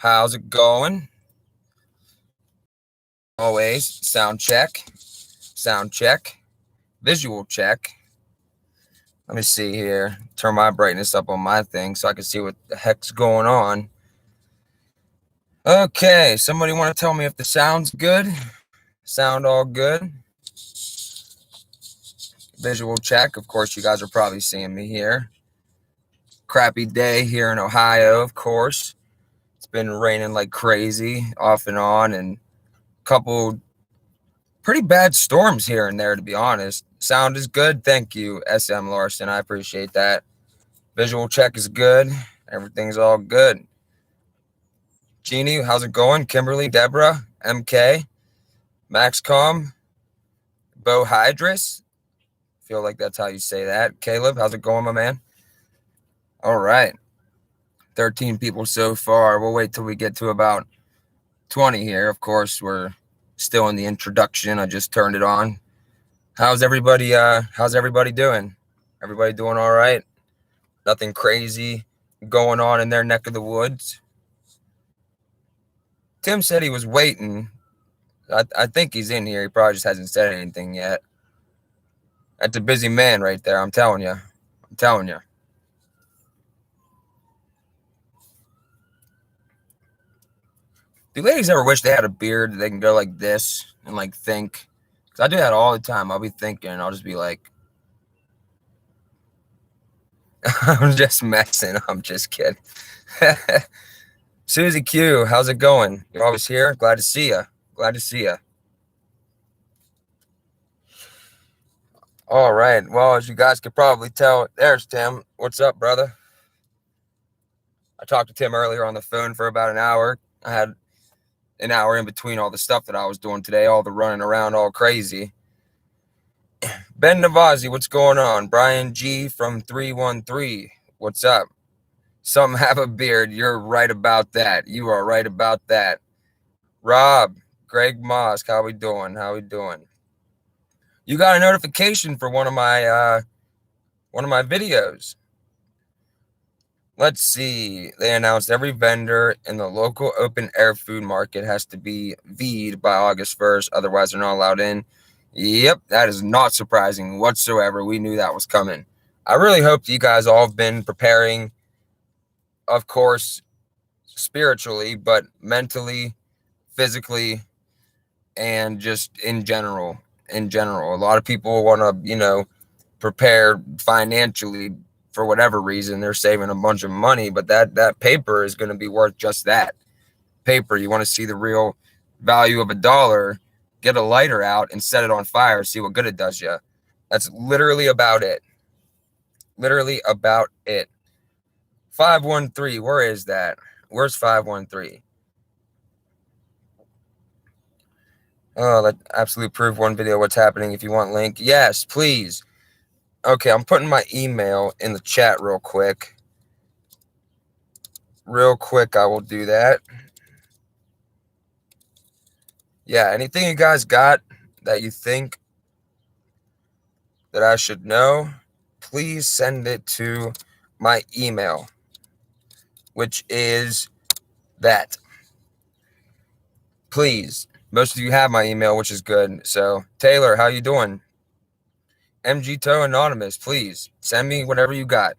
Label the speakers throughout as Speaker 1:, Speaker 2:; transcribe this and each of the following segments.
Speaker 1: How's it going? Always sound check, visual check. Let me see here. Turn my brightness up on my thing so I can see what the heck's going on. Okay, somebody want to tell me if the sound's good? Sound all good? Visual check. Of course, you guys are probably seeing me here. Crappy day here in Ohio, of course. It's been raining like crazy off and on, and a couple pretty bad storms here and there, to be honest. Sound is good. Thank you, SM Larson. I appreciate that. Visual check is good. Everything's all good. Jeannie, how's it going? Kimberly, Deborah, MK, Maxcom, Bo Hydris. Feel like that's how you say that. Caleb, how's it going, my man? All right. 13 people so far. We'll wait till we get to about 20 here. Of course, we're still in the introduction. I just turned it on. How's everybody doing? Everybody doing all right? Nothing crazy going on in their neck of the woods? Tim said he was waiting. I think he's in here. He probably just hasn't said anything yet. That's a busy man right there. I'm telling you. Do ladies ever wish they had a beard that they can go like this and like think? Because I do that all the time. I'll be thinking and I'll just be like, I'm just messing. I'm just kidding. Susie Q, how's it going? You're always here. Glad to see you. All right. Well, as you guys could probably tell, there's Tim. What's up, brother? I talked to Tim earlier on the phone for about an hour. I had an hour in between all the stuff that I was doing today, all the running around all crazy. Ben Navazi, what's going on? Brian G from 313, what's up? Some have a beard. You're right about that. You are right about that. Rob, Greg Mosk, how we doing? You got a notification for one of my videos. Let's see. They announced every vendor in the local open air food market has to be V'd by August 1st. Otherwise, they're not allowed in. Yep, that is not surprising whatsoever. We knew that was coming. I really hope that you guys all have been preparing, of course, spiritually, but mentally, physically, and just in general. A lot of people want to, prepare financially for whatever reason. They're saving a bunch of money, but that paper is going to be worth just that. Paper, you want to see the real value of $1, get a lighter out and set it on fire, see what good it does you. That's literally about it. 513, where is that? Where's 513? Oh, that absolute proof one video what's happening. If you want link, yes, please. Okay, I'm putting my email in the chat real quick. I will do that. Yeah, anything you guys got that you think that I should know, please send it to my email, which is that. Please. Most of you have my email, which is good. So, Taylor, how you doing? MG Toe Anonymous, please send me whatever you got.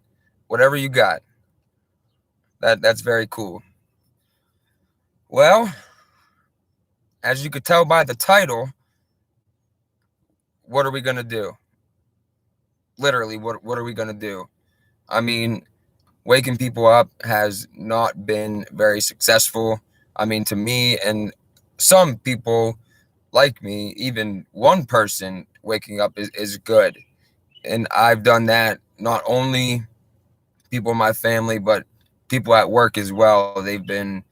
Speaker 1: That's very cool. Well, as you could tell by the title, what are we going to do? Literally, what are we going to do? I mean, waking people up has not been very successful. I mean, to me and some people like me, even one person waking up is good. And I've done that, not only people in my family, but people at work as well. They've been,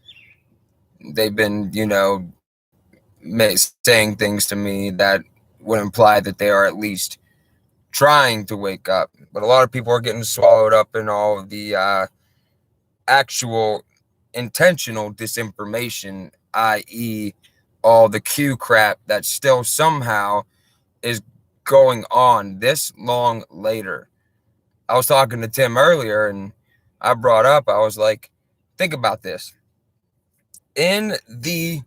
Speaker 1: saying things to me that would imply that they are at least trying to wake up. But a lot of people are getting swallowed up in all of the actual intentional disinformation, i.e., all the Q crap that still somehow is going on this long later. I was talking to Tim earlier and I brought up, I was like, think about this. in the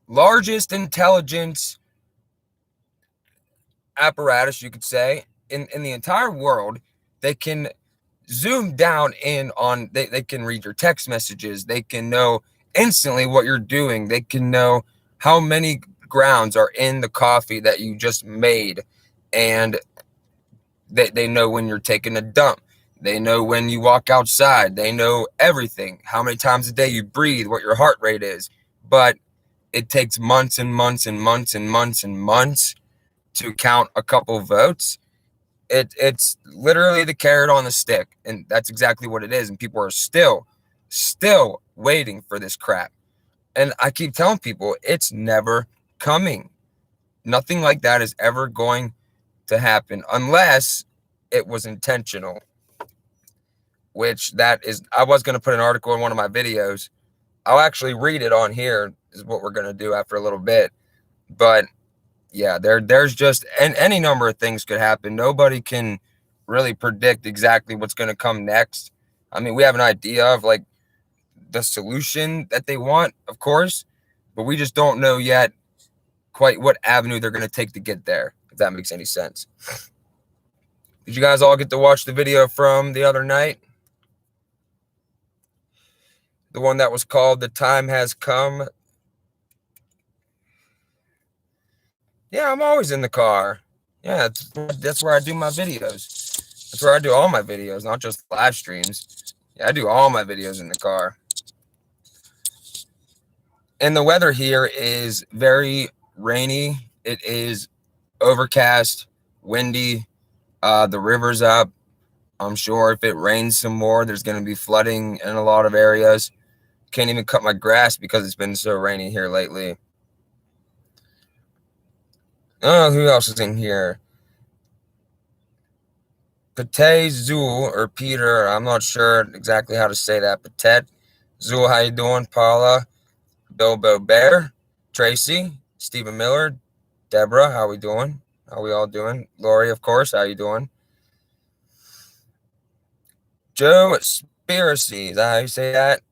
Speaker 1: largest intelligence apparatus, you could say, in the entire world. They can zoom down in on, they can read your text messages. They can know instantly what you're doing. They can know how many grounds are in the coffee that you just made. And they know when you're taking a dump. They know when you walk outside. They know everything, how many times a day you breathe, what your heart rate is. But it takes months and months and months and months and months to count a couple votes. It's literally the carrot on the stick, and that's exactly what it is. And people are still waiting for this crap. And I keep telling people it's never coming. Nothing like that is ever going to happen unless it was intentional. Which that is, I was going to put an article in one of my videos. I'll actually read it on here, is what we're going to do after a little bit. But yeah, there's just, and any number of things could happen. Nobody can really predict exactly what's going to come next. I mean, we have an idea of like the solution that they want, of course, but we just don't know yet quite what avenue they're going to take to get there, if that makes any sense. Did you guys all get to watch the video from the other night? The one that was called "The Time Has Come"? Yeah, I'm always in the car. Yeah, that's where I do my videos. That's where I do all my videos, not just live streams. Yeah, I do all my videos in the car. And the weather here is very rainy. It is overcast, windy. The river's up. I'm sure if it rains some more, there's going to be flooding in a lot of areas. Can't even cut my grass because it's been so rainy here lately. Oh, who else is in here? Pate Zul, or Peter, I'm not sure exactly how to say that. Pate Zul, how you doing? Paula, Bilbo Bear, Tracy, Stephen Miller, Deborah, how we doing? How we all doing? Lori, of course, how you doing? Joe Spiracy, is that how you say that?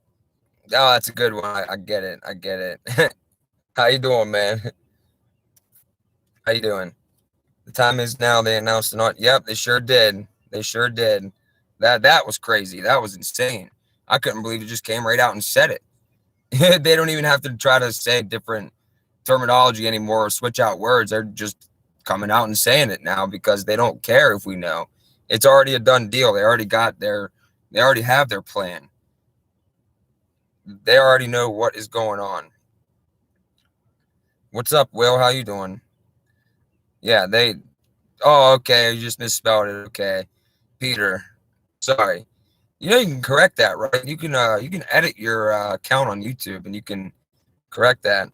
Speaker 1: Oh, that's a good one. I get it. I get it. How you doing, man? How you doing? The time is now. They announced it on. Yep, they sure did. They sure did. That was crazy. That was insane. I couldn't believe it just came right out and said it. They don't even have to try to say different terminology anymore or switch out words. They're just coming out and saying it now because they don't care if we know. It's already a done deal. They already have their plan. They already know what is going on. What's up, Will? How you doing? Yeah, oh, okay, you just misspelled it. Okay. Peter. Sorry. You know you can correct that, right? You can edit your account on YouTube and you can correct that.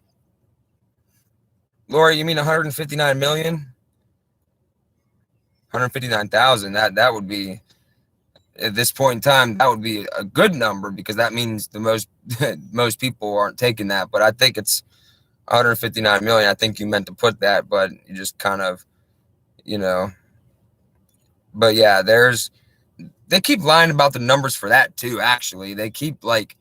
Speaker 1: Lori, you mean 159 million? 159,000. That would be, at this point in time, that would be a good number because that means the most people aren't taking that. But I think it's 159 million. I think you meant to put that, but you just kind of, but yeah, they keep lying about the numbers for that too. Actually, they keep like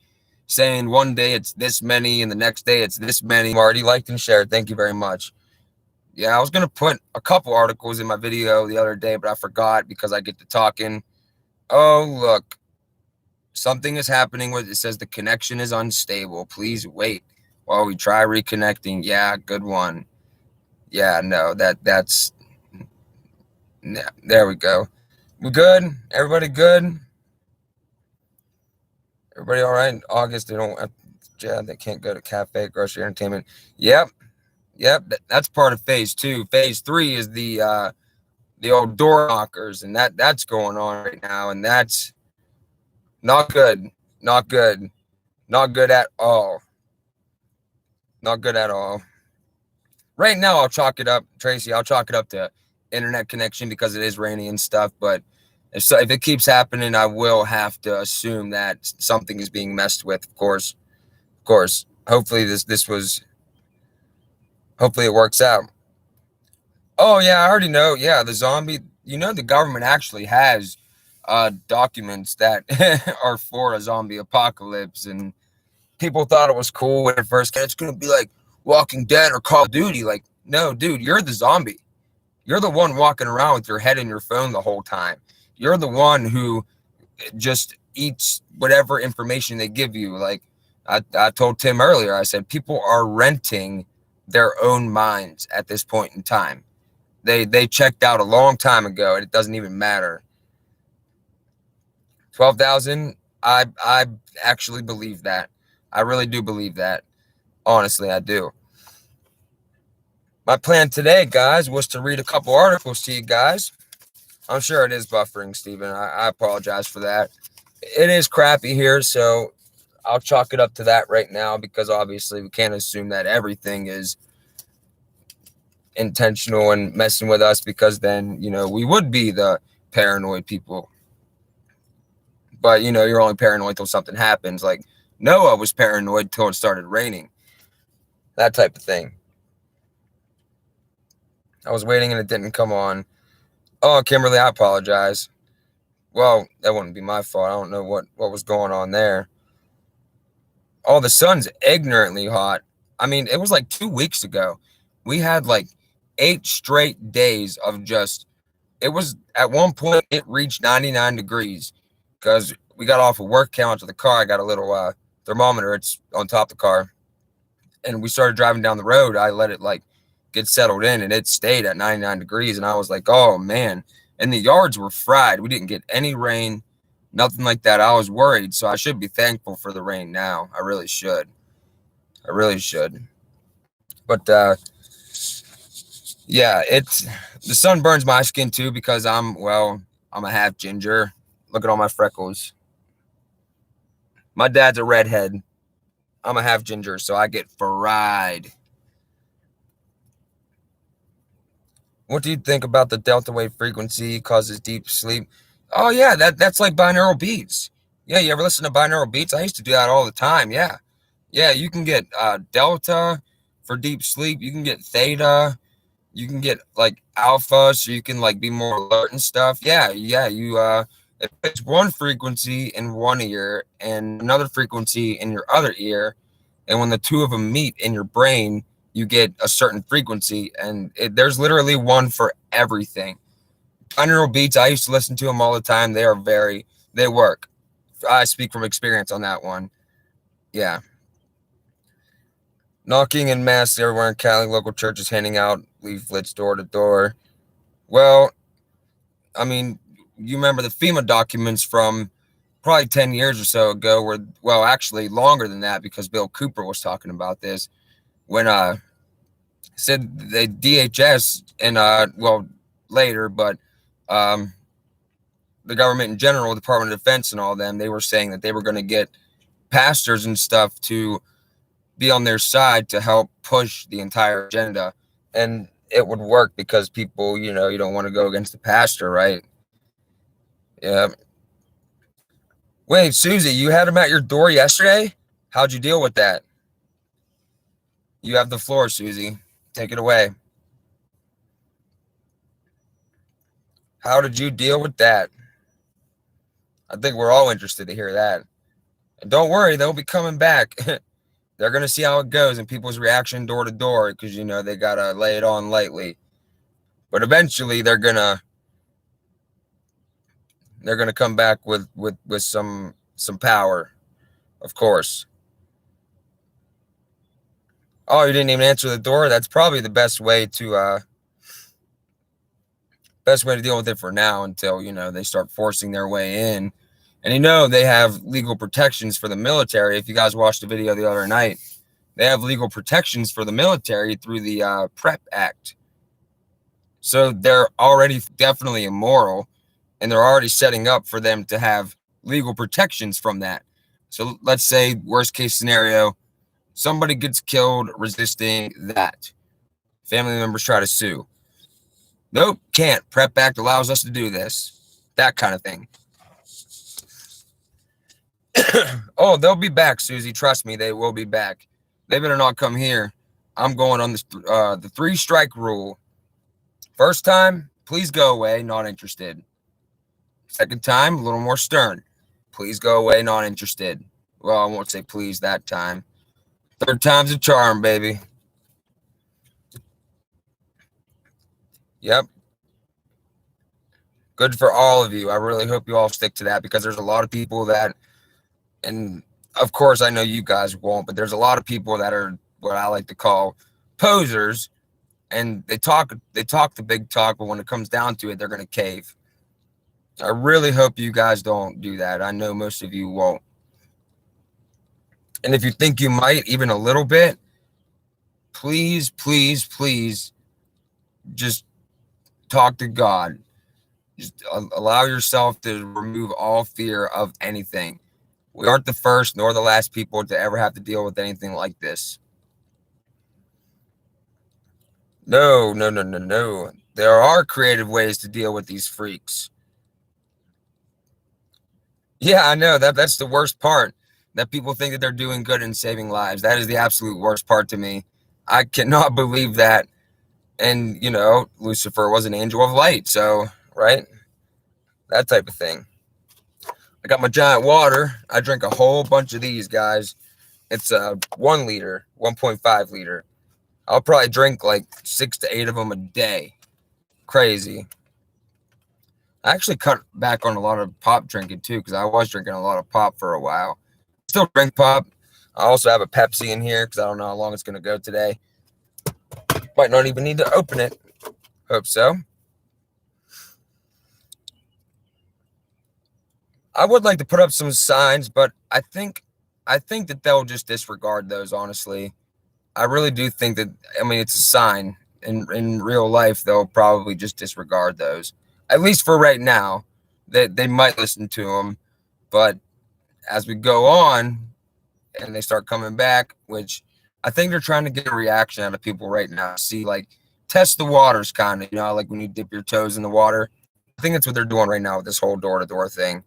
Speaker 1: saying one day it's this many and the next day it's this many. Marty, liked and shared. Thank you very much. Yeah, I was going to put a couple articles in my video the other day, but I forgot because I get to talking. Oh, look, something is happening with it. Says the connection is unstable. Please wait while we try reconnecting. Yeah, good one. Yeah, no, that's yeah, there we go. We good? Everybody good? Everybody all right? In August, they can't go to cafe, grocery, entertainment. Yep. That's part of phase 2. Phase 3 is the old door knockers, and that's going on right now, and that's not good. Not good. Not good at all. Not good at all. Right now, I'll chalk it up, Tracy. I'll chalk it up to internet connection because it is rainy and stuff. But if it keeps happening, I will have to assume that something is being messed with. Of course. Hopefully hopefully it works out. Oh yeah, I already know. Yeah, the zombie. The government actually has documents that are for a zombie apocalypse, and People thought it was cool when it first came. It's going to be like Walking Dead or Call of Duty. Like, no, dude, you're the zombie. You're the one walking around with your head in your phone the whole time. You're the one who just eats whatever information they give you. Like I told Tim earlier, I said people are renting their own minds at this point in time. They checked out a long time ago, and it doesn't even matter. 12,000. I actually believe that. I really do believe that. Honestly, I do. My plan today, guys, was to read a couple articles to you guys. I'm sure it is buffering, Steven. I apologize for that. It is crappy here, so I'll chalk it up to that right now, because obviously we can't assume that everything is intentional and messing with us, because then, we would be the paranoid people. But, you're only paranoid till something happens. Like Noah was paranoid till it started raining. That type of thing. I was waiting and it didn't come on. Oh, Kimberly, I apologize. Well, that wouldn't be my fault. I don't know what was going on there. Oh, the sun's ignorantly hot. I mean, it was like 2 weeks ago. We had like 8 straight days of just, it was, at one point, it reached 99 degrees because we got off of work, came out to the car. I got a little thermometer. It's on top of the car. And we started driving down the road. I let it like get settled in, and it stayed at 99 degrees. And I was like, oh, man. And the yards were fried. We didn't get any rain. Nothing like that. I was worried, so I should be thankful for the rain now. I really should. But yeah, the sun burns my skin too, because I'm a half ginger. Look at all my freckles. My dad's a redhead. I'm a half ginger, so I get fried. What do you think about the delta wave frequency causes deep sleep? Oh yeah, that's like binaural beats. Yeah, you ever listen to binaural beats? I used to do that all the time. Yeah, you can get delta for deep sleep. You can get theta. You can get like alpha, so you can like be more alert and stuff. Yeah. You it puts one frequency in one ear and another frequency in your other ear, and when the two of them meet in your brain, you get a certain frequency, and there's literally one for everything. Binaural beats, I used to listen to them all the time. They work. I speak from experience on that one. Yeah. Knocking in mass everywhere in Cali, local churches handing out leaflets door to door. Well, I mean, you remember the FEMA documents from probably 10 years or so ago, actually longer than that, because Bill Cooper was talking about this when said the DHS and later, but the government in general, Department of Defense and all them, they were saying that they were going to get pastors and stuff to be on their side to help push the entire agenda. And it would work because people, you don't want to go against the pastor, right? Yeah. Wait, Susie, you had him at your door yesterday? How'd you deal with that? You have the floor, Susie. Take it away. How did you deal with that? I think we're all interested to hear that. And don't worry, they'll be coming back. They're going to see how it goes and people's reaction door to door, because, they got to lay it on lightly. But eventually they're going to come back with some power, of course. Oh, you didn't even answer the door? That's probably the best way to deal with it for now, until, they start forcing their way in. And they have legal protections for the military. If you guys watched the video the other night, they have legal protections for the military through the PrEP Act. So they're already definitely immoral, and they're already setting up for them to have legal protections from that. So let's say, worst case scenario, somebody gets killed resisting that. Family members try to sue. Nope, can't. PrEP Act allows us to do this. That kind of thing. Oh, they'll be back, Susie. Trust me, they will be back. They better not come here. I'm going on the 3-strike rule. First time, please go away, not interested. Second time, a little more stern. Please go away, not interested. Well, I won't say please that time. Third time's a charm, baby. Yep. Good for all of you. I really hope you all stick to that, because there's a lot of people that, and of course I know you guys won't, but there's a lot of people that are what I like to call posers, and they talk the big talk, but when it comes down to it, they're going to cave. I really hope you guys don't do that. I know most of you won't. And if you think you might, even a little bit, please, please, please just talk to God. Just allow yourself to remove all fear of anything. We aren't the first nor the last people to ever have to deal with anything like this. No, no, no, no, no. There are creative ways to deal with these freaks. Yeah, I know that's the worst part. That people think that they're doing good and saving lives. That is the absolute worst part to me. I cannot believe that. And, Lucifer was an angel of light. So, right? That type of thing. I got my giant water. I drink a whole bunch of these, guys. It's a 1 liter, 1.5 liter. I'll probably drink like 6 to 8 of them a day. Crazy. I actually cut back on a lot of pop drinking too, because I was drinking a lot of pop for a while. Still drink pop. I also have a Pepsi in here because I don't know how long it's going to go today. Might not even need to open it. Hope so. I would like to put up some signs, but I think that they'll just disregard those, honestly. I really do think that, it's a sign. In real life, they'll probably just disregard those. At least for right now. They might listen to them, but as we go on and they start coming back, which I think they're trying to get a reaction out of people right now. See, like, test the waters, kind of, like when you dip your toes in the water. I think that's what they're doing right now with this whole door-to-door thing.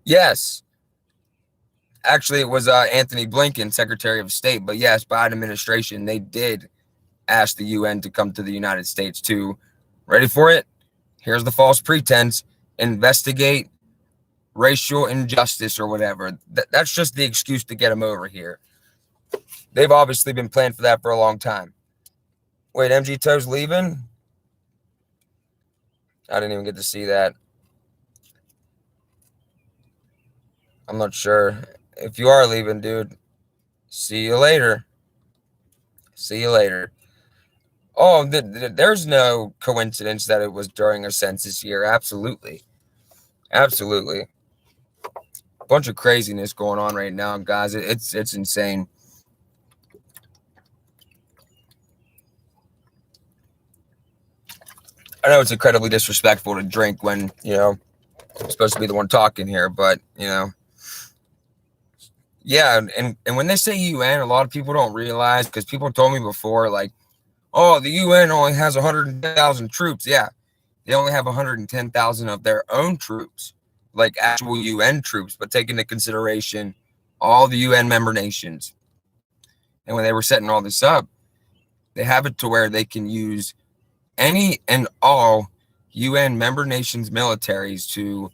Speaker 1: Yes. Actually, it was Anthony Blinken, Secretary of State. But yes, Biden administration, they did ask the UN to come to the United States to, ready for it? Here's the false pretense, investigate racial injustice or whatever. That's just the excuse to get them over here. They've obviously been planning for that for a long time. Wait, MG Toe's leaving? I didn't even get to see that. I'm not sure. If you are leaving, dude, see you later. See you later. Oh, there's no coincidence that it was during a census year. Absolutely. Absolutely. A bunch of craziness going on right now, guys. It's insane. I know it's incredibly disrespectful to drink when, I'm supposed to be the one talking here, but, yeah, and when they say UN, a lot of people don't realize, because people told me before, like, oh, the UN only has 110,000 troops. Yeah, they only have 110,000 of their own troops, like actual UN troops, but take into consideration all the UN member nations. And when they were setting all this up, they have it to where they can use any and all UN member nations militaries to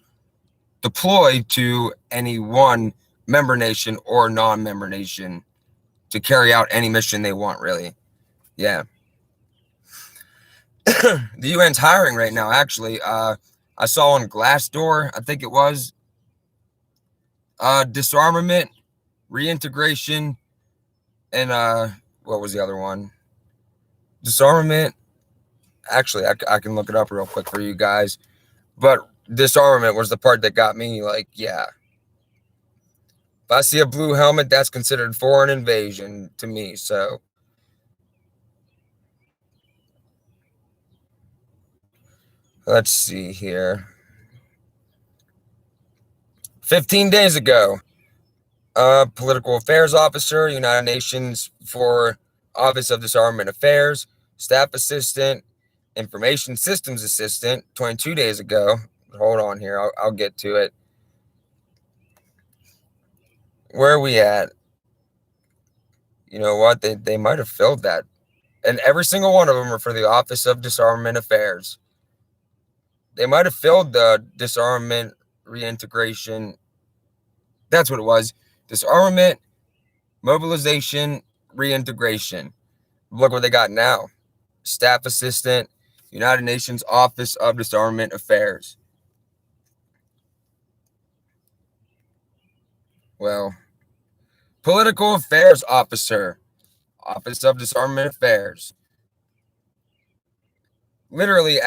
Speaker 1: deploy to any one member nation or non-member nation to carry out any mission they want, really. Yeah. The UN's hiring right now, actually. I saw on Glassdoor, I think it was, disarmament, reintegration, and what was the other one? Disarmament. Actually, I can look it up real quick for you guys. But disarmament was the part that got me, like, yeah. If I see a blue helmet, that's considered foreign invasion to me, so. Let's see here. 15 days ago, political affairs officer, United Nations for Office of Disarmament Affairs, staff assistant, information systems assistant, 22 days ago. Hold on here. I'll get to it. Where are we at? You know what? They might have filled that. And every single one of them are for the Office of Disarmament Affairs. They might have filled the disarmament reintegration. That's what it was. Disarmament, mobilization, reintegration. Look what they got now. Staff Assistant, United Nations Office of Disarmament Affairs. Well, Political Affairs Officer, Office of Disarmament Affairs. Literally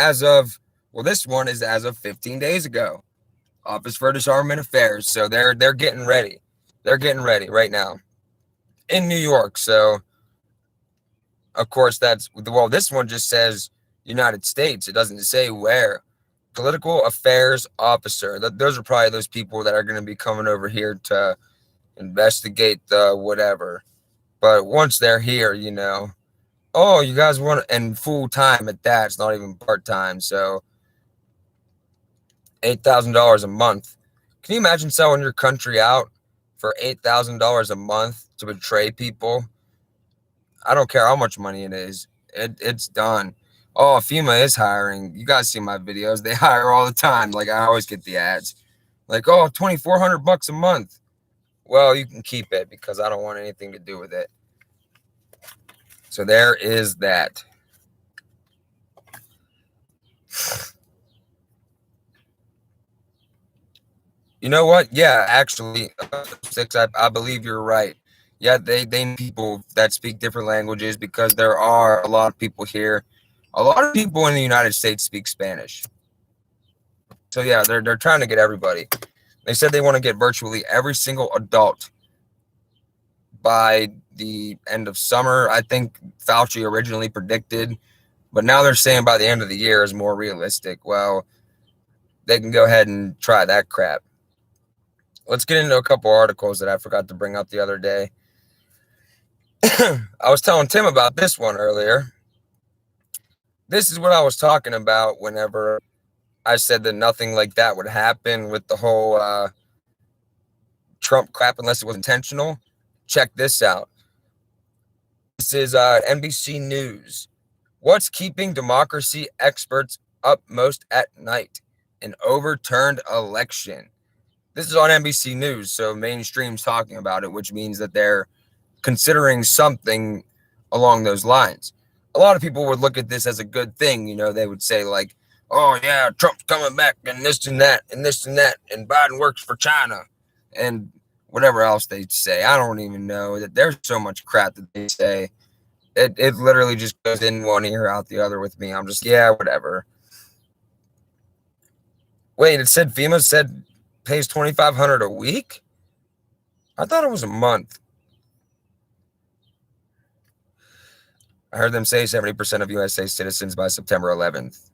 Speaker 1: this one is as of 15 days ago. Office for Disarmament Affairs. So they're getting ready. They're getting ready right now in New York. So of course this one just says United States. It doesn't say where. Political Affairs Officer. Those are probably those people that are going to be coming over here to investigate the whatever. But once they're here, oh, you guys want, and full time at that. It's not even part time. So $8,000 a month. Can you imagine selling your country out for $8,000 a month to betray people? I don't care how much money it is. It's done. Oh, FEMA is hiring. You guys see my videos. They hire all the time. Like, I always get the ads. Like, oh, $2,400 a month. Well, you can keep it because I don't want anything to do with it. So there is that. You know what? Yeah, actually, Six, I believe you're right. Yeah, they need people that speak different languages because there are a lot of people here. A lot of people in the United States speak Spanish. So yeah, they're trying to get everybody. They said they want to get virtually every single adult by the end of summer. I think Fauci originally predicted, but now they're saying by the end of the year is more realistic. Well, they can go ahead and try that crap. Let's get into a couple articles that I forgot to bring up the other day. I was telling Tim about this one earlier. This is what I was talking about whenever I said that nothing like that would happen with the whole Trump crap unless it was intentional. Check this out. This is NBC News. What's keeping democracy experts up most at night? An overturned election. This is on NBC News, so mainstream's talking about it, which means that they're considering something along those lines. A lot of people would look at this as a good thing. They would say like, oh yeah, Trump's coming back and this and that and this and that, and Biden works for China and whatever else they say. I don't even know. That there's so much crap that they say. It literally just goes in one ear out the other with me. I'm just, yeah, whatever. Wait, it said FEMA said pays $2,500 a week? I thought it was a month. I heard them say 70% of USA citizens by September 11th.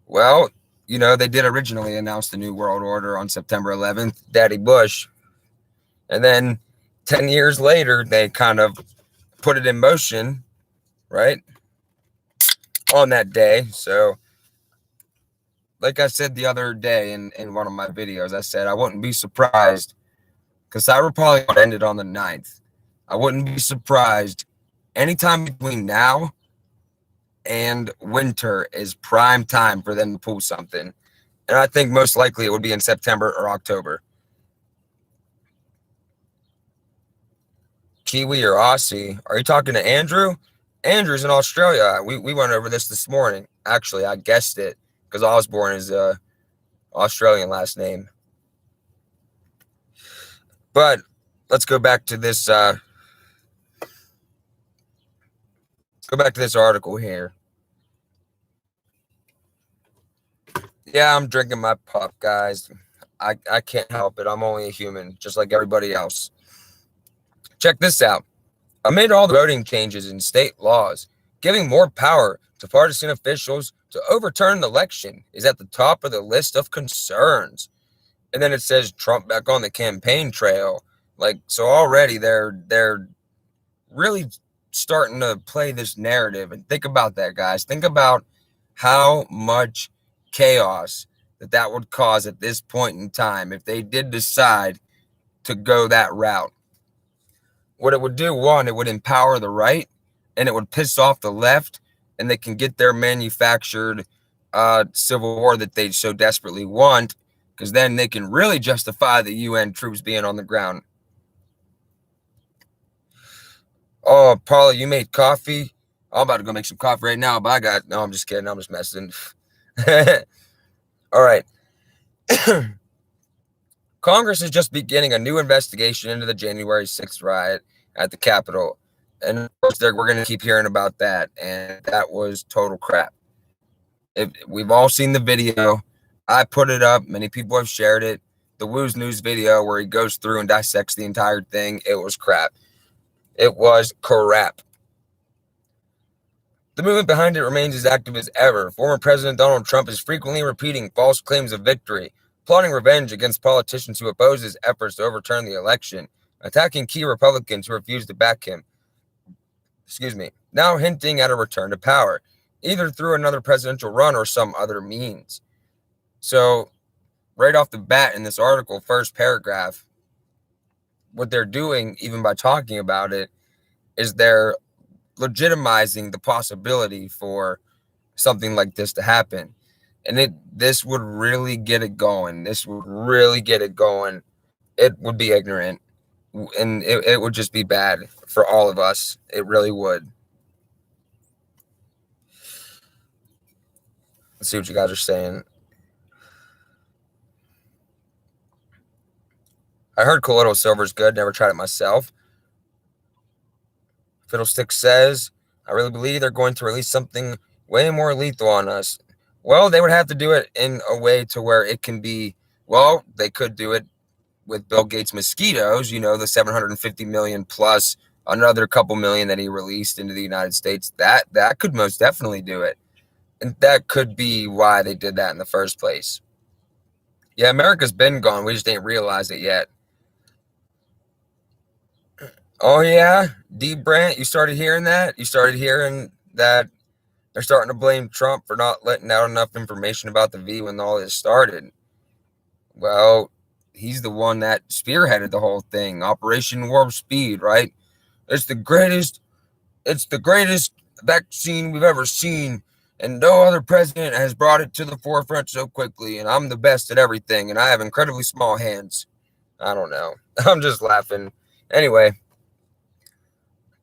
Speaker 1: Well, they did originally announce the New World Order on September 11th, Daddy Bush. And then 10 years later, they kind of put it in motion, right? On that day. So, like I said the other day in one of my videos, I said I wouldn't be surprised because Cyber probably ended on the 9th. I wouldn't be surprised. Anytime between now and winter is prime time for them to pull something. And I think most likely it would be in September or October. Kiwi or Aussie? Are you talking to Andrew? Andrew's in Australia. We went over this morning. Actually, I guessed it because Osborne is a Australian last name. But let's go back to this. Go back to this article here. Yeah, I'm drinking my pop, guys. I can't help it. I'm only a human, just like everybody else. Check this out. Amid all the voting changes in state laws, giving more power to partisan officials to overturn the election is at the top of the list of concerns. And then it says Trump back on the campaign trail. Like, so already they're really starting to play this narrative. And think about that, guys. Think about how much chaos that would cause at this point in time if they did decide to go that route. What it would do, one, it would empower the right, and it would piss off the left, and they can get their manufactured civil war that they so desperately want, because then they can really justify the UN troops being on the ground. Oh, Paula, you made coffee? I'm about to go make some coffee right now, but no, I'm just kidding. I'm just messing. All right. Congress is just beginning a new investigation into the January 6th riot at the Capitol. And of course, we're going to keep hearing about that. And that was total crap. We've all seen the video. I put it up. Many people have shared it. The Woo's News video where he goes through and dissects the entire thing. It was crap. It was crap. The movement behind it remains as active as ever. Former President Donald Trump is frequently repeating false claims of victory, plotting revenge against politicians who oppose his efforts to overturn the election, attacking key Republicans who refuse to back him. Now hinting at a return to power, either through another presidential run or some other means. So, right off the bat in this article, first paragraph, what they're doing, even by talking about it, is they're legitimizing the possibility for something like this to happen. And this would really get it going. This would really get it going. It would be ignorant. And it would just be bad for all of us. It really would. Let's see what you guys are saying. I heard Colloidal Silver's good. Never tried it myself. Fiddlestick says, I really believe they're going to release something way more lethal on us. Well, they would have to do it in a way to where it can be, well, they could do it with Bill Gates' mosquitoes, the 750 million plus another couple million that he released into the United States. That could most definitely do it. And that could be why they did that in the first place. Yeah, America's been gone. We just didn't realize it yet. Oh, yeah? D. Brant, you started hearing that? You started hearing that they're starting to blame Trump for not letting out enough information about the V when all this started. Well, he's the one that spearheaded the whole thing. Operation Warp Speed, right? It's the greatest vaccine we've ever seen, and no other president has brought it to the forefront so quickly, and I'm the best at everything, and I have incredibly small hands. I don't know. I'm just laughing. Anyway,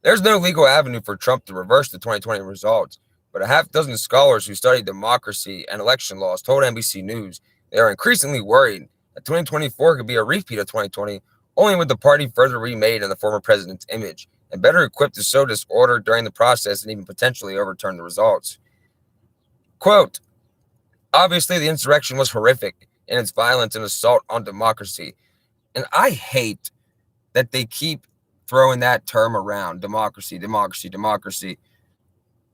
Speaker 1: there's no legal avenue for Trump to reverse the 2020 results, but a half dozen scholars who study democracy and election laws told NBC News they are increasingly worried that 2024 could be a repeat of 2020, only with the party further remade in the former president's image and better equipped to sow disorder during the process and even potentially overturn the results. Quote, obviously the insurrection was horrific in its violence and assault on democracy. And I hate that they keep throwing that term around, democracy, democracy, democracy.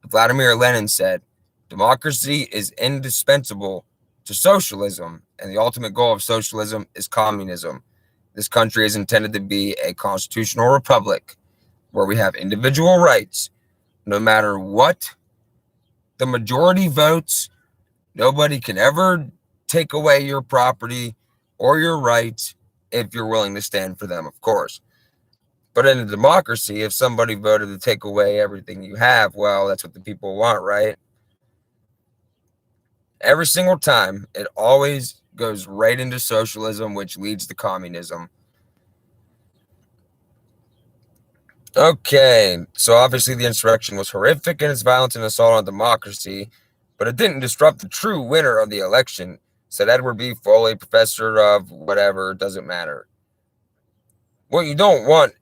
Speaker 1: Vladimir Lenin said, democracy is indispensable to socialism, and the ultimate goal of socialism is communism. This country is intended to be a constitutional republic where we have individual rights, no matter what the majority votes. Nobody can ever take away your property or your rights if you're willing to stand for them, of course. But in a democracy, if somebody voted to take away everything you have, well, that's what the people want, right? Every single time, it always goes right into socialism, which leads to communism. Okay, so obviously the insurrection was horrific in its violence and assault on democracy, but it didn't disrupt the true winner of the election, said Edward B. Foley, professor of whatever, doesn't matter. What you don't want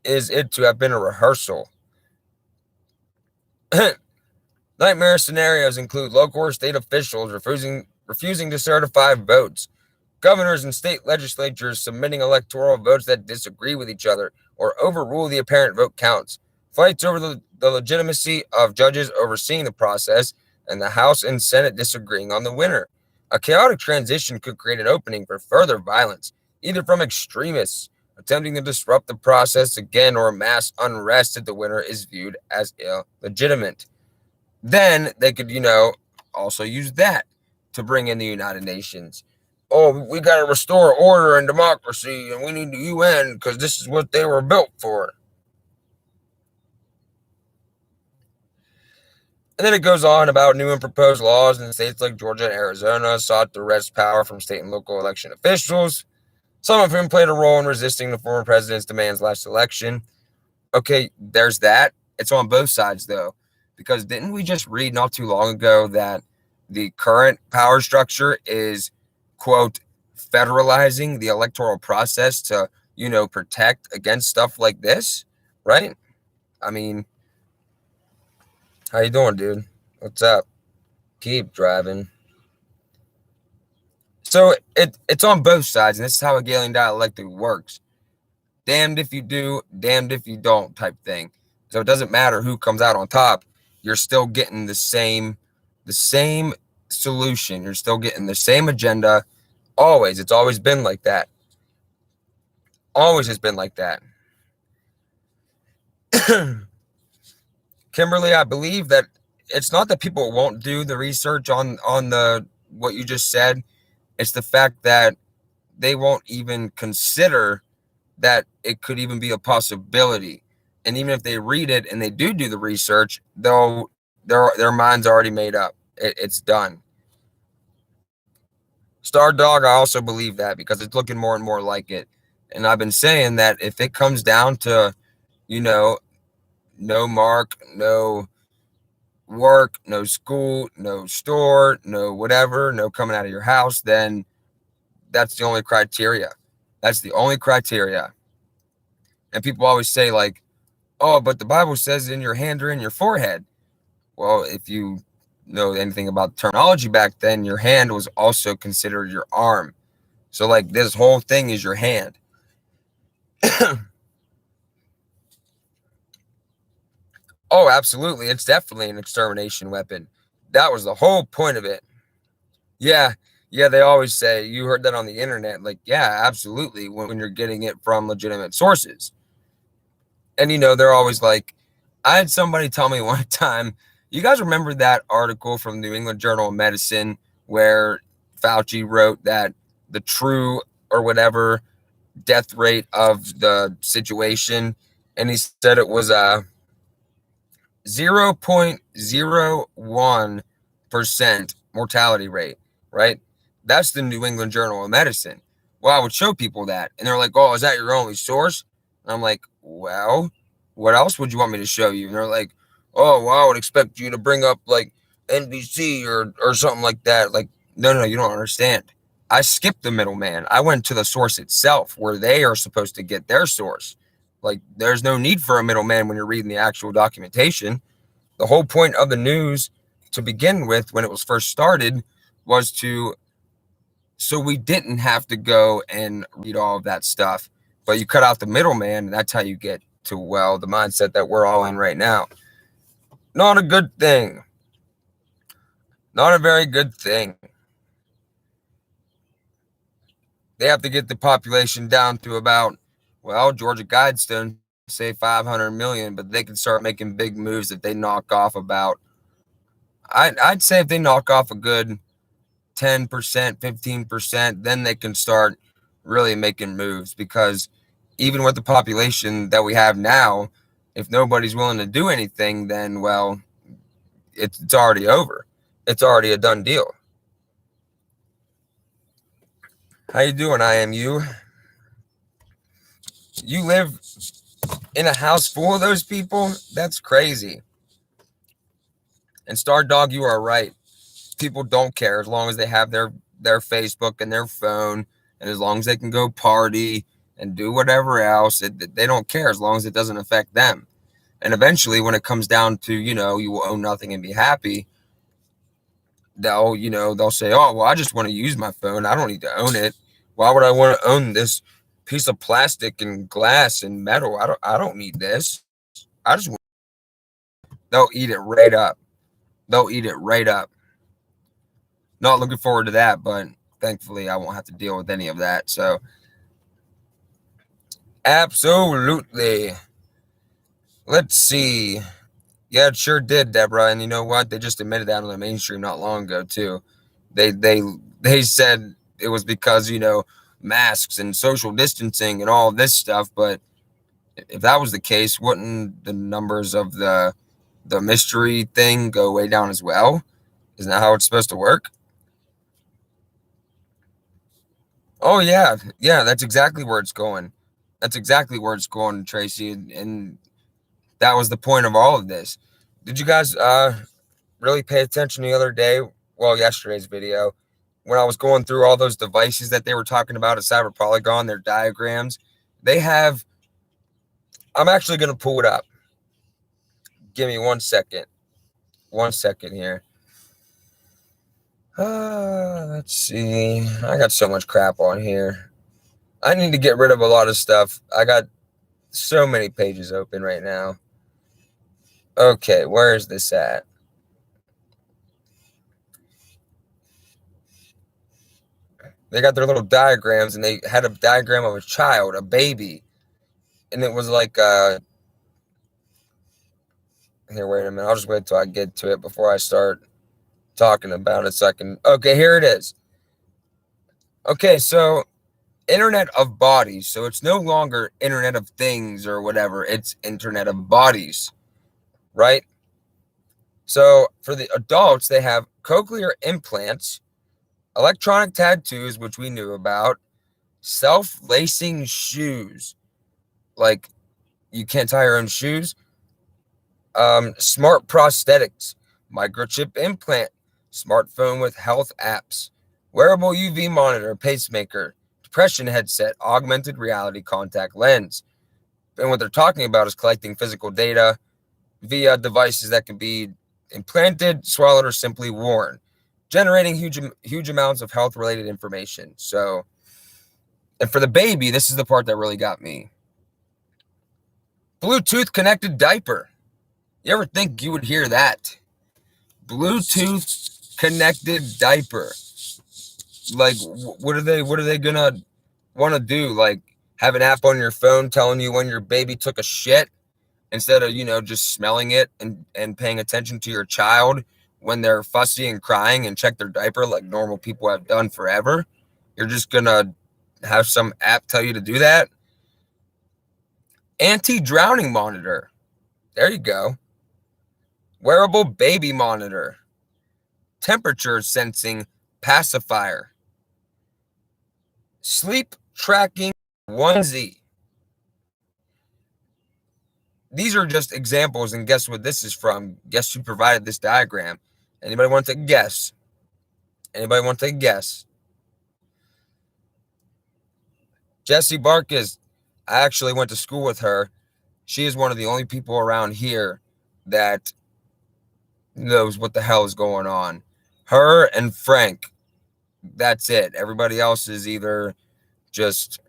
Speaker 1: is it to have been a rehearsal. Nightmare scenarios include local or state officials refusing to certify votes, governors and state legislatures submitting electoral votes that disagree with each other or overrule the apparent vote counts, fights over the legitimacy of judges overseeing the process, and the House and Senate disagreeing on the winner. A chaotic transition could create an opening for further violence, either from extremists attempting to disrupt the process again or mass unrest if the winner is viewed as illegitimate. Then they could, also use that to bring in the United Nations. Oh, we got to restore order and democracy, and we need the UN because this is what they were built for. And then it goes on about new and proposed laws in states like Georgia and Arizona sought to wrest power from state and local election officials, some of whom played a role in resisting the former president's demands last election. Okay, there's that. It's on both sides though, because didn't we just read not too long ago that the current power structure is, quote, federalizing the electoral process to, protect against stuff like this, right? I mean, how you doing, dude? What's up? Keep driving. So it's on both sides, and this is how a Galen dialectic works. Damned if you do, damned if you don't type thing. So it doesn't matter who comes out on top. You're still getting the same solution. You're still getting the same agenda. Always. It's always been like that. Always has been like that. Kimberly, I believe that it's not that people won't do the research on the what you just said. It's the fact that they won't even consider that it could even be a possibility. And even if they read it and they do the research, their mind's already made up. It's done. Star Dog, I also believe that because it's looking more and more like it. And I've been saying that if it comes down to, you know, no mark, no work, no school, no store, no whatever, no coming out of your house, then that's the only criteria. That's the only criteria. And people always say, like, oh, but the Bible says in your hand or in your forehead. Well, if you know anything about terminology back then, your hand was also considered your arm. So, like, this whole thing is your hand. Oh, absolutely. It's definitely an extermination weapon. That was the whole point of it. Yeah. Yeah. They always say, you heard that on the internet. Like, yeah, absolutely. When you're getting it from legitimate sources. And, they're always like, I had somebody tell me one time, you guys remember that article from New England Journal of Medicine where Fauci wrote that the true or whatever death rate of the situation, and he said it was 0.01% mortality rate, right? That's the New England Journal of Medicine. Well, I would show people that, and they're like, oh, is that your only source? And I'm like, well, what else would you want me to show you? And they're like, oh, well, I would expect you to bring up like NBC or something like that. Like, no, you don't understand. I skipped the middleman. I went to the source itself where they are supposed to get their source. Like, there's no need for a middleman when you're reading the actual documentation. The whole point of the news to begin with, when it was first started, was to so we didn't have to go and read all of that stuff. But you cut out the middleman, and that's how you get to, well, the mindset that we're all in right now. Not a good thing. Not a very good thing. They have to get the population down to about, well, Georgia Guidestones say 500 million, but they can start making big moves if they knock off about, I'd say if they knock off a good 10%, 15%, then they can start really making moves, because even with the population that we have now, if nobody's willing to do anything, then, well, it's already over. It's already a done deal. How you doing, IMU? You live in a house full of those people? That's crazy. And Star Dog, you are right. People don't care as long as they have their Facebook and their phone, and as long as they can go party and do whatever else, they don't care as long as it doesn't affect them. And eventually, when it comes down to, you will own nothing and be happy, they'll say, oh, well, I just want to use my phone. I don't need to own it. Why would I want to own this piece of plastic and glass and metal? I don't need this. I just want. They'll eat it right up. They'll eat it right up. Not looking forward to that, but thankfully I won't have to deal with any of that. So absolutely. Let's see. Yeah, it sure did, Deborah. And you know what? They just admitted that on the mainstream not long ago too. They said it was because, masks and social distancing and all this stuff. But if that was the case, wouldn't the numbers of the mystery thing go way down as well? Isn't that how it's supposed to work? Oh yeah, yeah. That's exactly where it's going. That's exactly where it's going, Tracy. And that was the point of all of this. Did you guys really pay attention the other day? Well, yesterday's video, when I was going through all those devices that they were talking about at Cyber Polygon, their diagrams, they have. I'm actually going to pull it up. Give me 1 second. 1 second here. Let's see. I got so much crap on here. I need to get rid of a lot of stuff. I got so many pages open right now. Okay, where is this at? They got their little diagrams, and they had a diagram of a child, a baby. And it was like, here, wait a minute. I'll just wait till I get to it before I start talking about it so I can. Okay, here it is. Okay, so Internet of Bodies. So it's no longer Internet of Things or whatever. It's Internet of Bodies, right? So for the adults, they have cochlear implants, electronic tattoos, which we knew about, self-lacing shoes, like you can't tie your own shoes, smart prosthetics, microchip implant, smartphone with health apps, wearable UV monitor, pacemaker, depression headset, augmented reality contact lens. And what they're talking about is collecting physical data via devices that can be implanted, swallowed, or simply worn, generating huge amounts of health-related information. So, and for the baby, this is the part that really got me. Bluetooth connected diaper. You ever think you would hear that? Bluetooth connected diaper. Like, what are they gonna want to do? Like, have an app on your phone telling you when your baby took a shit instead of, just smelling it and paying attention to your child when they're fussy and crying and check their diaper like normal people have done forever? You're just gonna have some app tell you to do that? Anti-drowning monitor. There you go. Wearable baby monitor. Temperature sensing pacifier. Sleep tracking onesie. These are just examples, and guess what this is from? Guess who provided this diagram? Anybody want to guess? Anybody want to guess? Jessie Barkis. I actually went to school with her. She is one of the only people around here that knows what the hell is going on. Her and Frank. That's it. Everybody else is either just,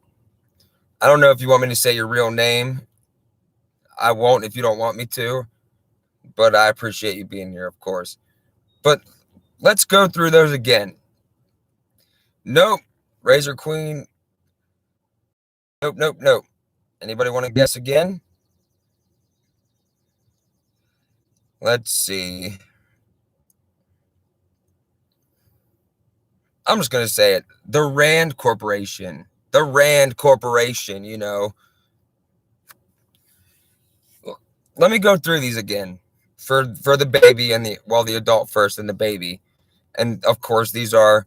Speaker 1: I don't know if you want me to say your real name. I won't if you don't want me to, but I appreciate you being here, of course. But let's go through those again. Nope. Razor Queen. Nope. Anybody want to guess again? Let's see. I'm just going to say it. The Rand Corporation. The Rand Corporation, Let me go through these again for the baby and the adult first and the baby. And of course, these are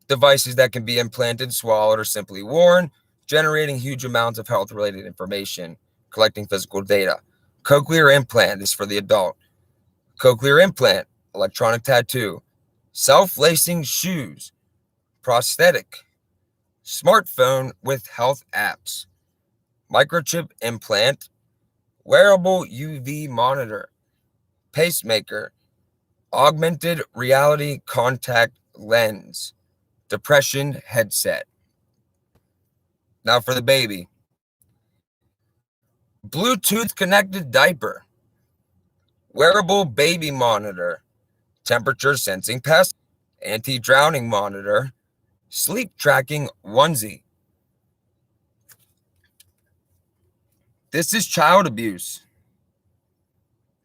Speaker 1: devices that can be implanted, swallowed, or simply worn, generating huge amounts of health-related information, collecting physical data. Cochlear implant is for the adult. Cochlear implant, electronic tattoo, self-lacing shoes, prosthetic, smartphone with health apps, microchip implant, wearable UV monitor, pacemaker, augmented reality contact lens, depression headset. Now for the baby. Bluetooth connected diaper, wearable baby monitor, temperature sensing pass, anti-drowning monitor, sleep tracking onesie. This is child abuse.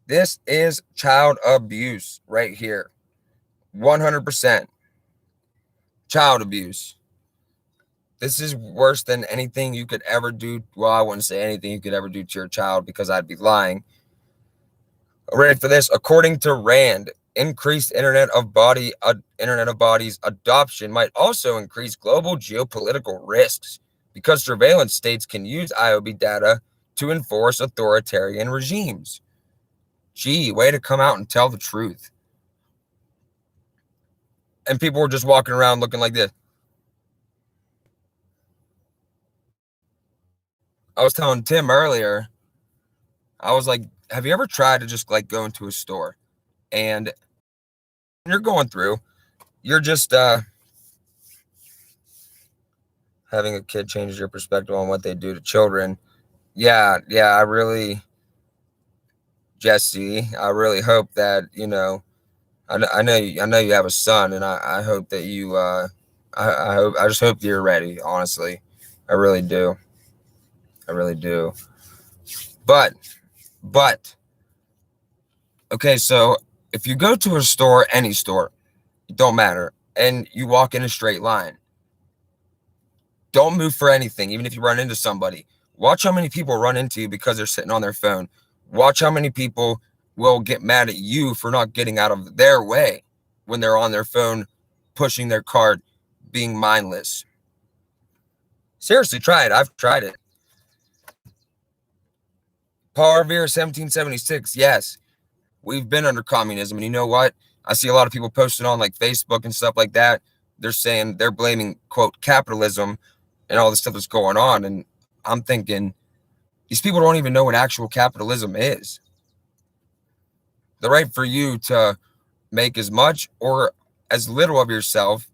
Speaker 1: This is child abuse right here. 100%. Child abuse. This is worse than anything you could ever do. Well, I wouldn't say anything you could ever do to your child because I'd be lying. Ready for this? According to Rand, increased Internet of Bodies adoption might also increase global geopolitical risks because surveillance states can use IOB data to enforce authoritarian regimes. Gee, way to come out and tell the truth. And people were just walking around looking like this. I was telling Tim earlier, I was like, have you ever tried to just like go into a store and you're going through, you're just having a kid changes your perspective on what they do to children. Yeah, I really, Jesse, I really hope that, I know you have a son, and I hope that you I just hope you're ready, honestly. I really do. I really do. But okay, so if you go to a store, any store, it don't matter, and you walk in a straight line, don't move for anything, even if you run into somebody. Watch how many people run into you because they're sitting on their phone. Watch how many people will get mad at you for not getting out of their way when they're on their phone, pushing their cart, being mindless. Seriously, try it. I've tried it. Paul Revere, 1776. Yes, we've been under communism. And you know what? I see a lot of people posting on like Facebook and stuff like that. They're saying they're blaming, quote, capitalism and all the stuff that's going on. And I'm thinking, these people don't even know what actual capitalism is. The right for you to make as much or as little of yourself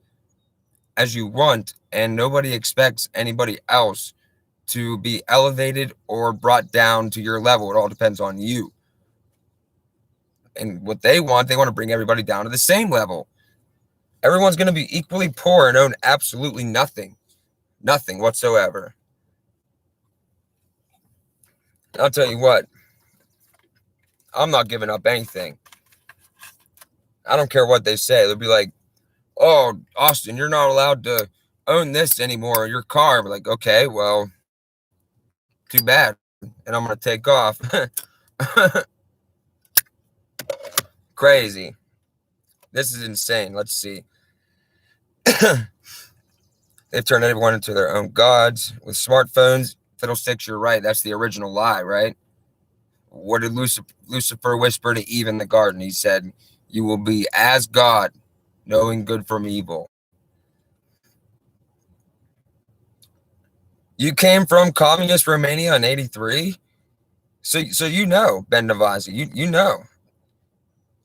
Speaker 1: as you want, and nobody expects anybody else to be elevated or brought down to your level. It all depends on you. And what they want to bring everybody down to the same level. Everyone's going to be equally poor and own absolutely nothing whatsoever. I'll tell you what, I'm not giving up anything. I don't care what they say. They'll be like, oh, Austin, you're not allowed to own this anymore, your car. I'm like, okay, well, too bad. And I'm going to take off. Crazy. This is insane. Let's see. They've turned everyone into their own gods. With smartphones, fiddlesticks, you're right. That's the original lie, right? What did Lucifer whisper to Eve in the garden? He said, you will be as God, knowing good from evil. You came from communist Romania in 83? So you know, Ben Navazi, you know.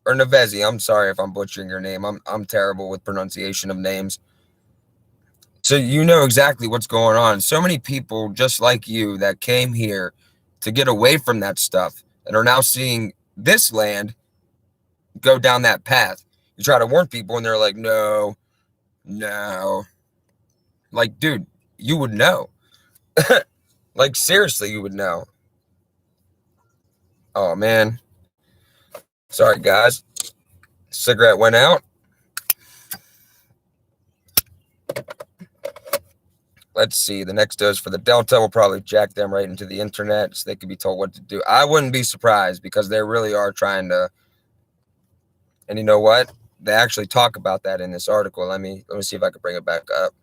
Speaker 1: Or Navezi, I'm sorry if I'm butchering your name. I'm terrible with pronunciation of names. So you know exactly what's going on. So many people just like you that came here to get away from that stuff and are now seeing this land go down that path. You try to warn people and they're like, no. Like, dude, you would know. Like, seriously, you would know. Oh, man. Sorry, guys. Cigarette went out. Let's see. The next dose for the Delta will probably jack them right into the internet so they can be told what to do. I wouldn't be surprised because they really are trying to. And you know what? They actually talk about that in this article. Let me see if I can bring it back up.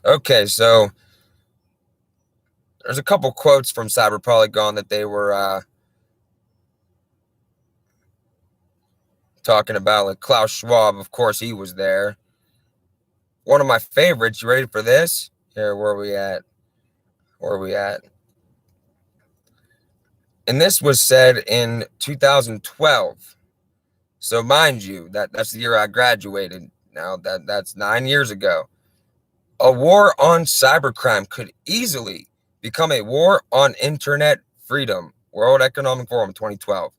Speaker 1: Okay, so there's a couple quotes from Cyber Polygon that they were talking about, like Klaus Schwab. Of course, he was there. One of my favorites. You ready for this? Here, where are we at? And this was said in 2012. So mind you, that's the year I graduated. Now that's 9 years ago. A war on cybercrime could easily become a war on internet freedom. World Economic Forum 2012.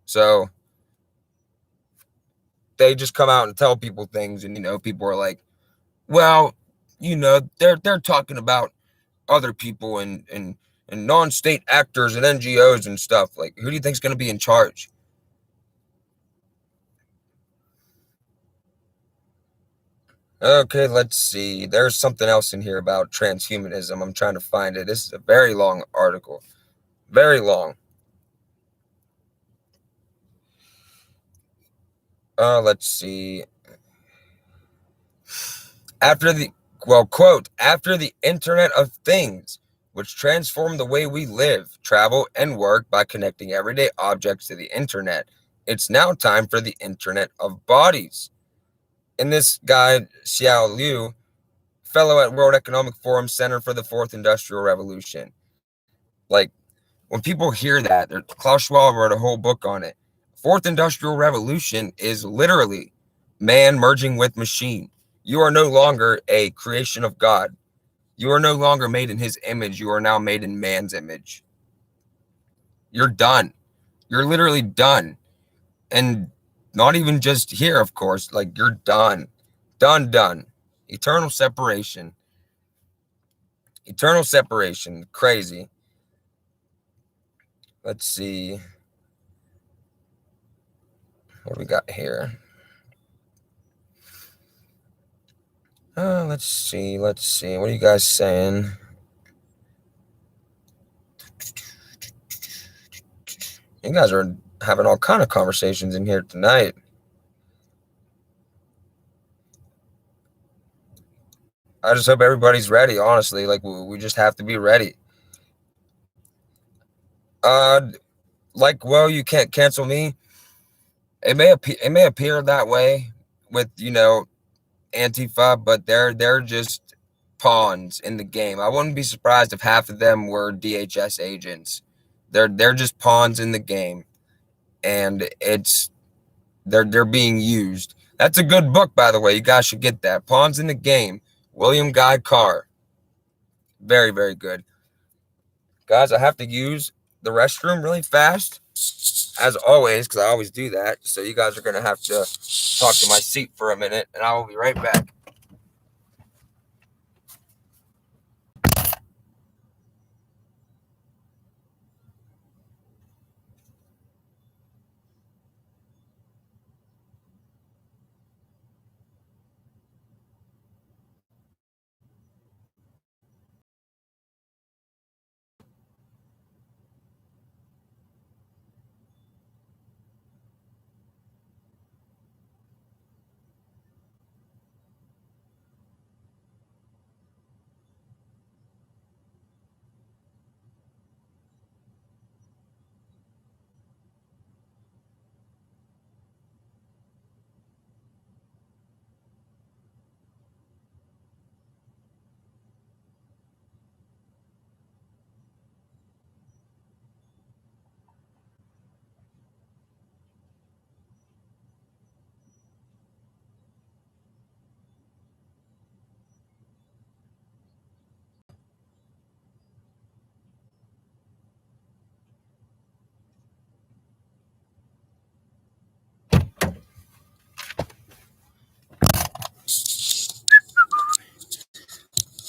Speaker 1: So they just come out and tell people things, and people are like, well, they're talking about other people and non-state actors and NGOs and stuff. Like, who do you think's going to be in charge? Okay, let's see. There's something else in here about transhumanism. I'm trying to find it. This is a very long article. Very long. Let's see. After the Well, quote, after the Internet of Things, which transformed the way we live, travel, and work by connecting everyday objects to the Internet, it's now time for the Internet of Bodies. And this guy, Xiao Liu, fellow at World Economic Forum Center for the Fourth Industrial Revolution. Like, when people hear that, Klaus Schwab wrote a whole book on it. Fourth Industrial Revolution is literally man merging with machine. You are no longer a creation of God. You are no longer made in his image. You are now made in man's image. You're done. You're literally done. And not even just here, of course. Like, you're done. Done. Eternal separation. Eternal separation. Crazy. Let's see. What do we got here? Let's see. What are you guys saying? You guys are having all kind of conversations in here tonight. I just hope everybody's ready, honestly. Like, we just have to be ready. Well, you can't cancel me. It may appear that way with, Antifa, but they're just pawns in the game. I wouldn't be surprised if half of them were DHS agents. They're just pawns in the game, and they're being used. That's a good book, by the way. You guys should get that. Pawns in the Game, William Guy Carr. Very, very good. Guys, I have to use the restroom really fast, as always, because I always do that. So you guys are going to have to talk to my seat for a minute, and I will be right back.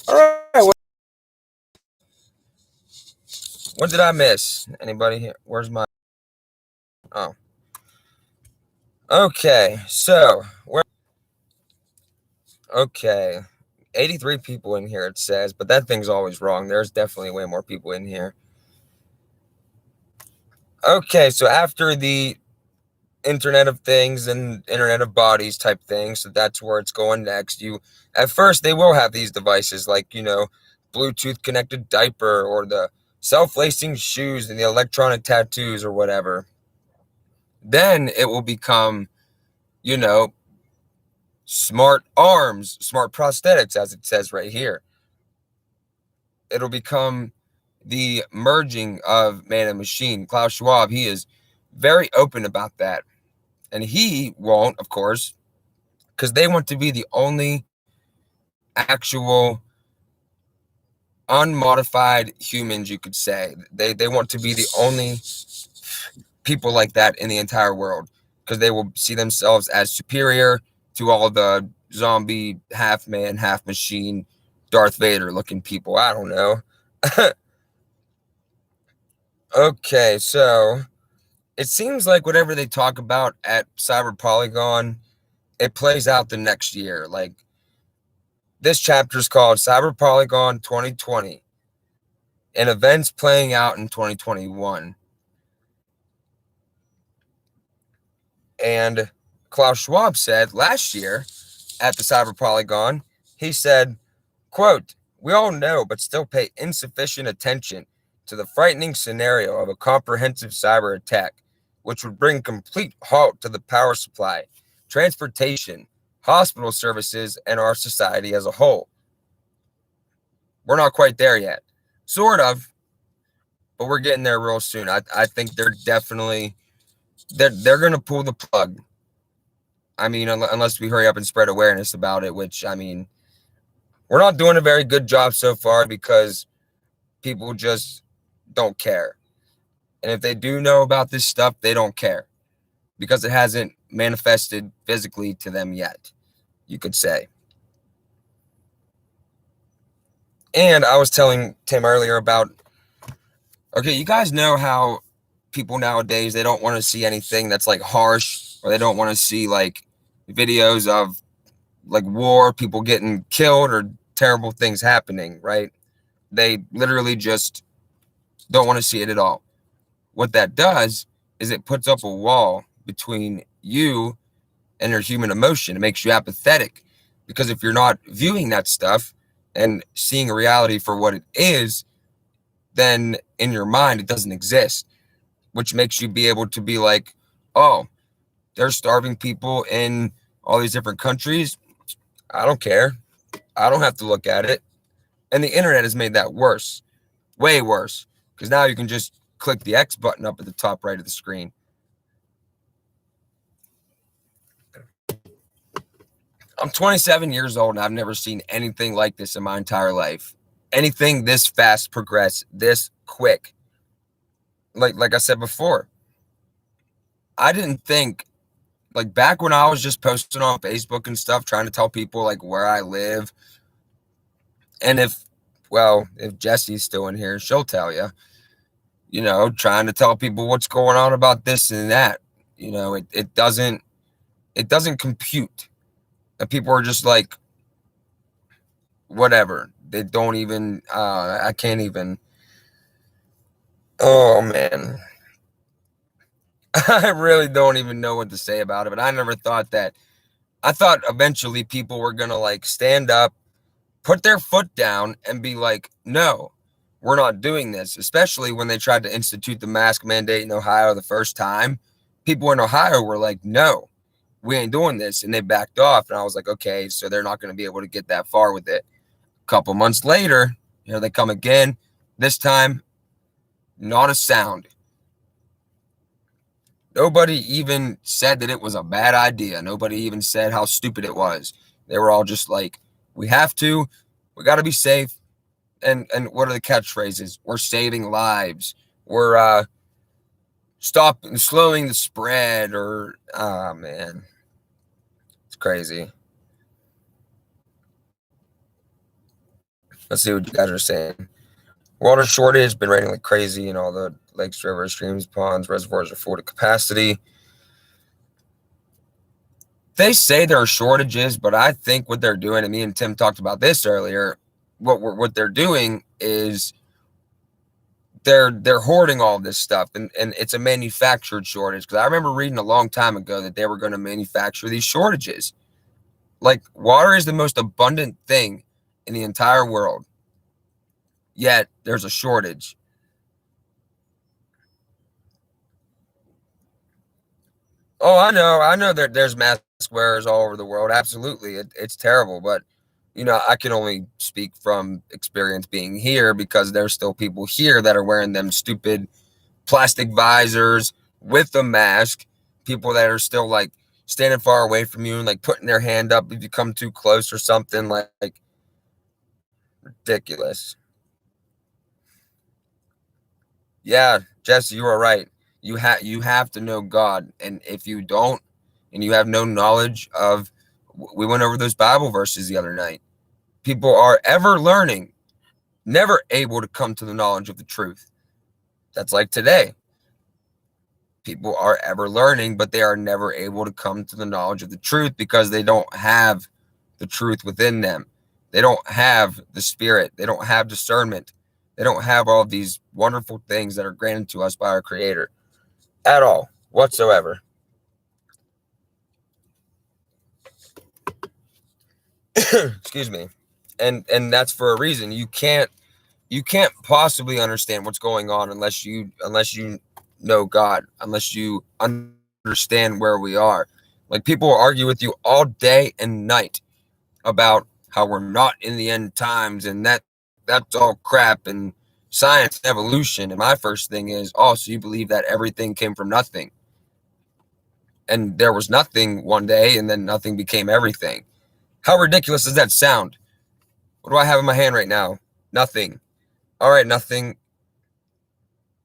Speaker 1: All right. What did I miss? Anybody here? Where's my... Oh. Okay. So, okay. 83 people in here, it says, but that thing's always wrong. There's definitely way more people in here. Okay, so after the Internet of Things and Internet of Bodies type thing, so that's where it's going next. At first, they will have these devices like, Bluetooth connected diaper or the self-lacing shoes and the electronic tattoos or whatever. Then it will become, smart arms, smart prosthetics, as it says right here. It'll become the merging of man and machine. Klaus Schwab, he is very open about that. And he won't, of course, because they want to be the only actual unmodified humans, you could say. They want to be the only people like that in the entire world, because they will see themselves as superior to all the zombie, half man, half machine, Darth Vader looking people. I don't know. Okay, so it seems like whatever they talk about at Cyber Polygon, it plays out the next year. Like, this chapter is called Cyber Polygon 2020 and events playing out in 2021. And Klaus Schwab said last year at the Cyber Polygon, he said, Quote, we all know but still pay insufficient attention to the frightening scenario of a comprehensive cyber attack, which would bring complete halt to the power supply, transportation, hospital services, and our society as a whole. We're not quite there yet. Sort of, but we're getting there real soon. I think they're definitely they're going to pull the plug. I mean, unless we hurry up and spread awareness about it, which, I mean, we're not doing a very good job so far because people just don't care. And if they do know about this stuff, they don't care because it hasn't manifested physically to them yet, you could say. And I was telling Tim earlier about, okay, you guys know how people nowadays, they don't want to see anything that's like harsh, or they don't want to see like videos of like war, people getting killed, or terrible things happening, right? They literally just don't want to see it at all. What that does is it puts up a wall between you and your human emotion. It makes you apathetic, because if you're not viewing that stuff and seeing reality for what it is, then in your mind it doesn't exist, which makes you be able to be like, oh, they're starving people in all these different countries. I don't care. I don't have to look at it. And the internet has made that worse, way worse, because now you can just click the X button up at the top right of the screen. I'm 27 years old, and I've never seen anything like this in my entire life. Anything this fast progress, this quick. Like I said before, I didn't think, like back when I was just posting on Facebook and stuff, trying to tell people like where I live. And if Jesse's still in here, she'll tell you, trying to tell people what's going on about this and that. It doesn't compute. And people are just like, whatever. They don't even, I can't even, oh man. I really don't even know what to say about it, but I never thought that. I thought eventually people were going to like stand up, put their foot down, and be like, no, we're not doing this. Especially when they tried to institute the mask mandate in Ohio the first time. People in Ohio were like, no, we ain't doing this. And they backed off. And I was like, okay, so they're not going to be able to get that far with it. A couple months later, here they come again. This time, not a sound. Nobody even said that it was a bad idea. Nobody even said how stupid it was. They were all just like, we have to, we got to be safe. And what are the catchphrases? We're saving lives. We're slowing the spread, or, oh man, it's crazy. Let's see what you guys are saying. Water shortage has been raining like crazy, and all the lakes, rivers, streams, ponds, reservoirs are full to capacity. They say there are shortages, but I think what they're doing, and me and Tim talked about this earlier, what they're doing is they're hoarding all this stuff, and it's a manufactured shortage. Because I remember reading a long time ago that they were going to manufacture these shortages. Like, water is the most abundant thing in the entire world, yet there's a shortage. Oh, I know that there's mask wearers all over the world. Absolutely, it's terrible, but I can only speak from experience being here, because there's still people here that are wearing them stupid plastic visors with a mask. People that are still like standing far away from you and like putting their hand up if you come too close or something, like ridiculous. Yeah, Jesse, you are right. You have to know God, and if you don't, and you have no knowledge of, we went over those Bible verses the other night. People are ever learning, never able to come to the knowledge of the truth. That's like today. People are ever learning, but they are never able to come to the knowledge of the truth because they don't have the truth within them. They don't have the spirit. They don't have discernment. They don't have all these wonderful things that are granted to us by our Creator at all, whatsoever. Excuse me. and that's for a reason. You can't possibly understand what's going on unless you know God, unless you understand where we are. Like, people will argue with you all day and night about how we're not in the end times, and that's all crap, and science and evolution. And my first thing is, oh, so you believe that everything came from nothing, and there was nothing one day, and then nothing became everything. How ridiculous does that sound? What do I have in my hand right now? Nothing. All right, nothing.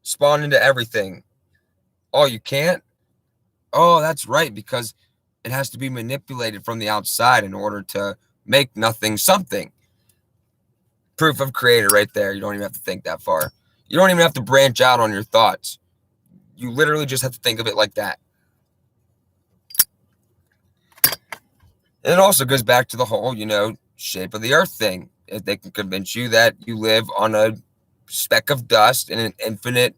Speaker 1: Spawn into everything. Oh, you can't? Oh, that's right, because it has to be manipulated from the outside in order to make nothing something. Proof of creator right there. You don't even have to think that far. You don't even have to branch out on your thoughts. You literally just have to think of it like that. And it also goes back to the whole, shape of the earth thing. If they can convince you that you live on a speck of dust in an infinite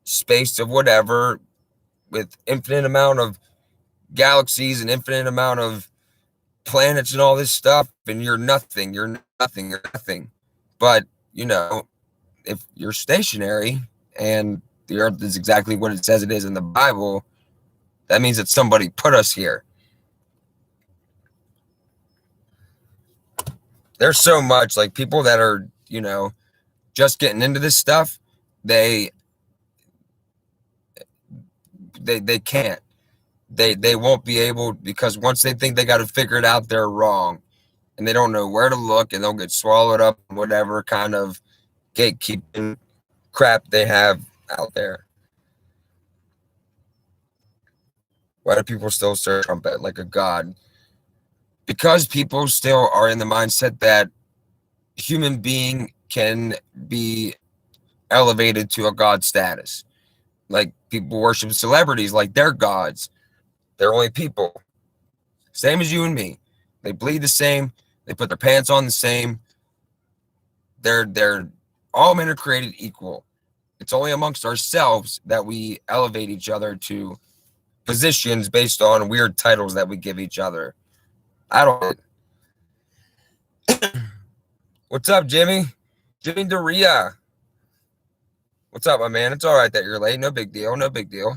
Speaker 1: space of whatever, with infinite amount of galaxies and infinite amount of planets and all this stuff, and you're nothing, you're nothing. But, if you're stationary and the earth is exactly what it says it is in the Bible, that means that somebody put us here. There's so much, like, people that are, just getting into this stuff, they can't. They won't be able, because once they think they got to figure it out, they're wrong. And they don't know where to look, and they'll get swallowed up in whatever kind of gatekeeping crap they have out there. Why do people still serve Trump like a god? Because people still are in the mindset that human being can be elevated to a god status. Like, people worship celebrities like they're gods. They're only people, same as you and me. They bleed the same. They put their pants on the same. They're all men are created equal. It's only amongst ourselves that we elevate each other to positions based on weird titles that we give each other. I don't. What's up, Jimmy? Jimmy Doria. What's up, my man? It's all right that you're late. No big deal. No big deal.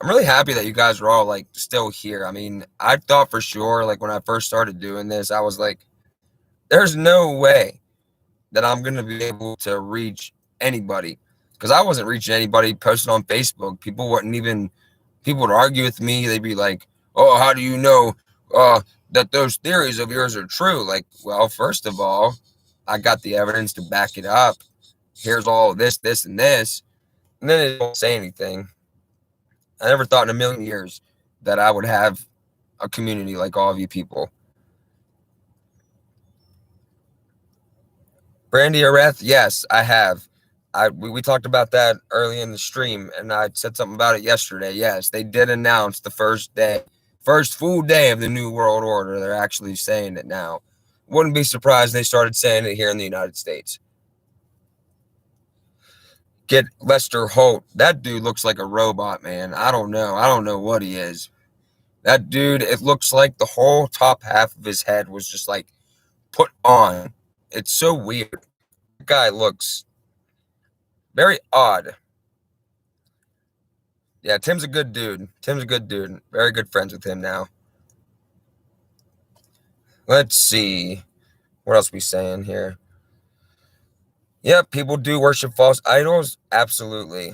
Speaker 1: I'm really happy that you guys are all, like, still here. I mean, I thought for sure, like, when I first started doing this, I was like, there's no way that I'm going to be able to reach anybody, because I wasn't reaching anybody posting on Facebook. People would argue with me. They'd be like, oh, how do you know that those theories of yours are true? Like, well, first of all, I got the evidence to back it up. Here's all this, this, and this. And then they don't say anything. I never thought in a million years that I would have a community like all of you people. Brandy Areth, yes, I have. We talked about that early in the stream, and I said something about it yesterday. Yes, they did announce the first full day of the New World Order. They're actually saying it now. Wouldn't be surprised they started saying it here in the United States. Get Lester Holt. That dude looks like a robot, man. I don't know what he is. That dude, it looks like the whole top half of his head was just, like, put on. It's so weird. That guy looks very odd. Yeah, Tim's a good dude. Very good friends with him now. Let's see. What else we saying here? Yeah, people do worship false idols. Absolutely.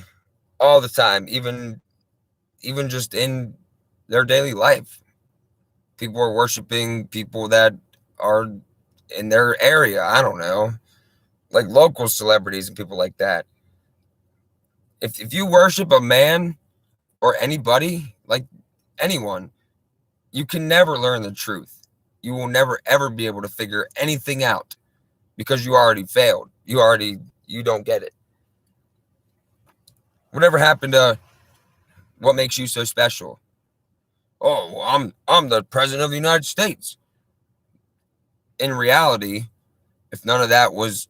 Speaker 1: All the time. Even just in their daily life. People are worshiping people that are in their area. I don't know. Like local celebrities and people like that. If you worship a man or anybody, like anyone, you can never learn the truth. You will never, ever be able to figure anything out because you already failed. You don't get it. Whatever happened to what makes you so special? Oh, well, I'm the president of the United States. In reality, if none of that was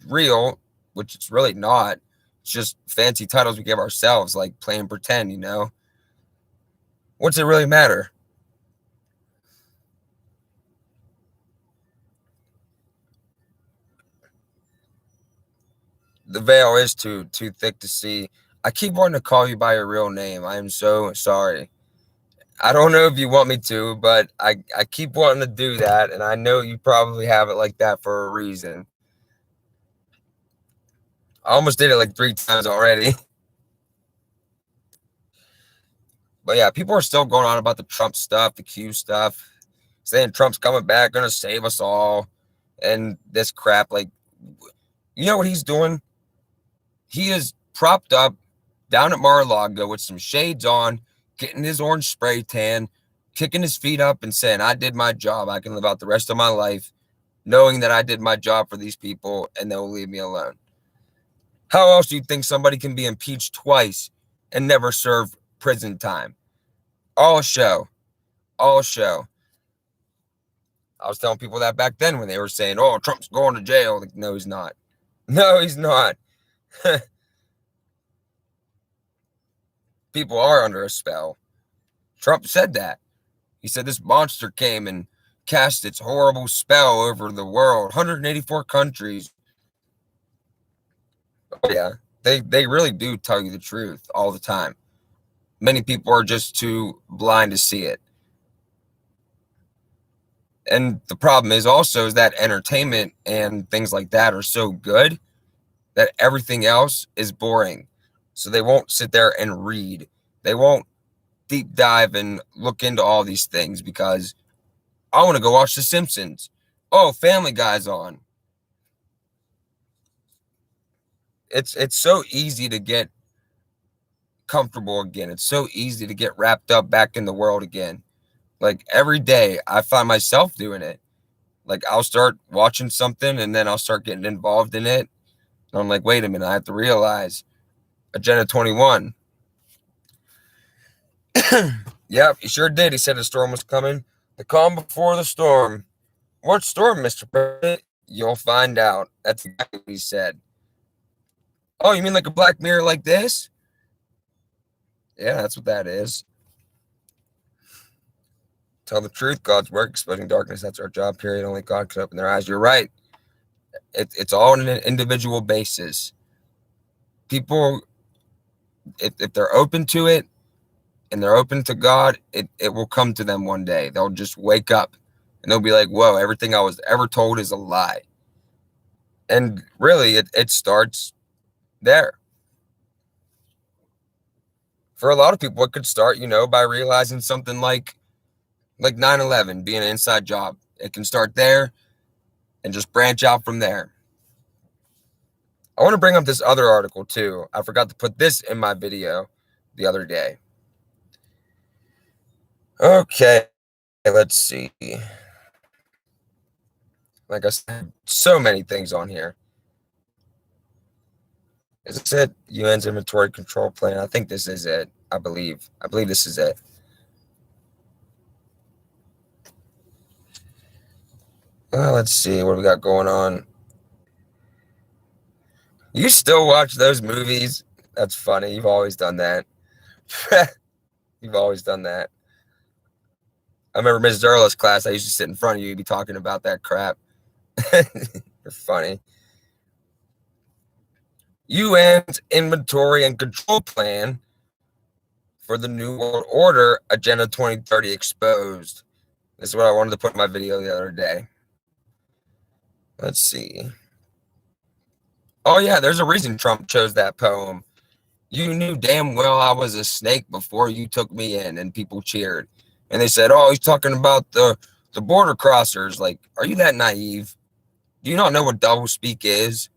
Speaker 1: real, which it's really not, it's just fancy titles we give ourselves, like playing pretend, What's it really matter? the veil is too thick to see. I keep wanting to call you by your real name. I am so sorry. I don't know if you want me to, but I keep wanting to do that, and I know you probably have it like that for a reason. I almost did it like 3 times already. But yeah, people are still going on about the Trump stuff, the Q stuff, saying Trump's coming back, gonna save us all, and this crap. Like, you know what he's doing? He is propped up down at Mar-a-Lago with some shades on, getting his orange spray tan, kicking his feet up and saying, I did my job. I can live out the rest of my life knowing that I did my job for these people and they'll leave me alone. How else do you think somebody can be impeached twice and never serve prison time? All show. All show. I was telling people that back then when they were saying, oh, Trump's going to jail. Like, no, he's not. No, he's not. People are under a spell. Trump said that. He said this monster came and cast its horrible spell over the world, 184 countries. Oh, yeah, they really do tell you the truth all the time. Many people are just too blind to see it. And the problem is also is that entertainment and things like that are so good that everything else is boring. So they won't sit there and read. They won't deep dive and look into all these things because I want to go watch The Simpsons. Oh, Family Guy's on. It's so easy to get comfortable again. It's so easy to get wrapped up back in the world again. Like every day I find myself doing it. Like I'll start watching something and then I'll start getting involved in it. And I'm like, wait a minute, I have to realize Agenda 21. Yep, he sure did. He said the storm was coming. The calm before the storm. What storm, Mr. President? You'll find out. That's exactly what he said. Oh, you mean like a Black Mirror like this? Yeah, that's what that is. Tell the truth, God's work, exposing darkness. That's our job, period. Only God can open their eyes. You're right. It's all on an individual basis. People, if they're open to it and they're open to God, it will come to them one day. They'll just wake up and they'll be like, whoa, everything I was ever told is a lie. And really, it starts there. For a lot of people, it could start, by realizing something like 9/11 being an inside job. It can start there and just branch out from there. I want to bring up this other article too. I forgot to put this in my video the other day. Okay, let's see. Like I said, so many things on here. Is this it? UN's inventory control plan. I think this is it. I believe this is it. Let's see what we got going on. You still watch those movies? That's funny. You've always done that. You've always done that. I remember Mrs. Earle's class. I used to sit in front of you. You'd be talking about that crap. You're funny. UN's inventory and control plan for the New World Order, Agenda 2030 exposed. This is what I wanted to put in my video the other day. Let's see. Oh, yeah, there's a reason Trump chose that poem. You knew damn well I was a snake before you took me in, and people cheered. And they said, oh, he's talking about the border crossers. Like, are you that naive? Do you not know what doublespeak is?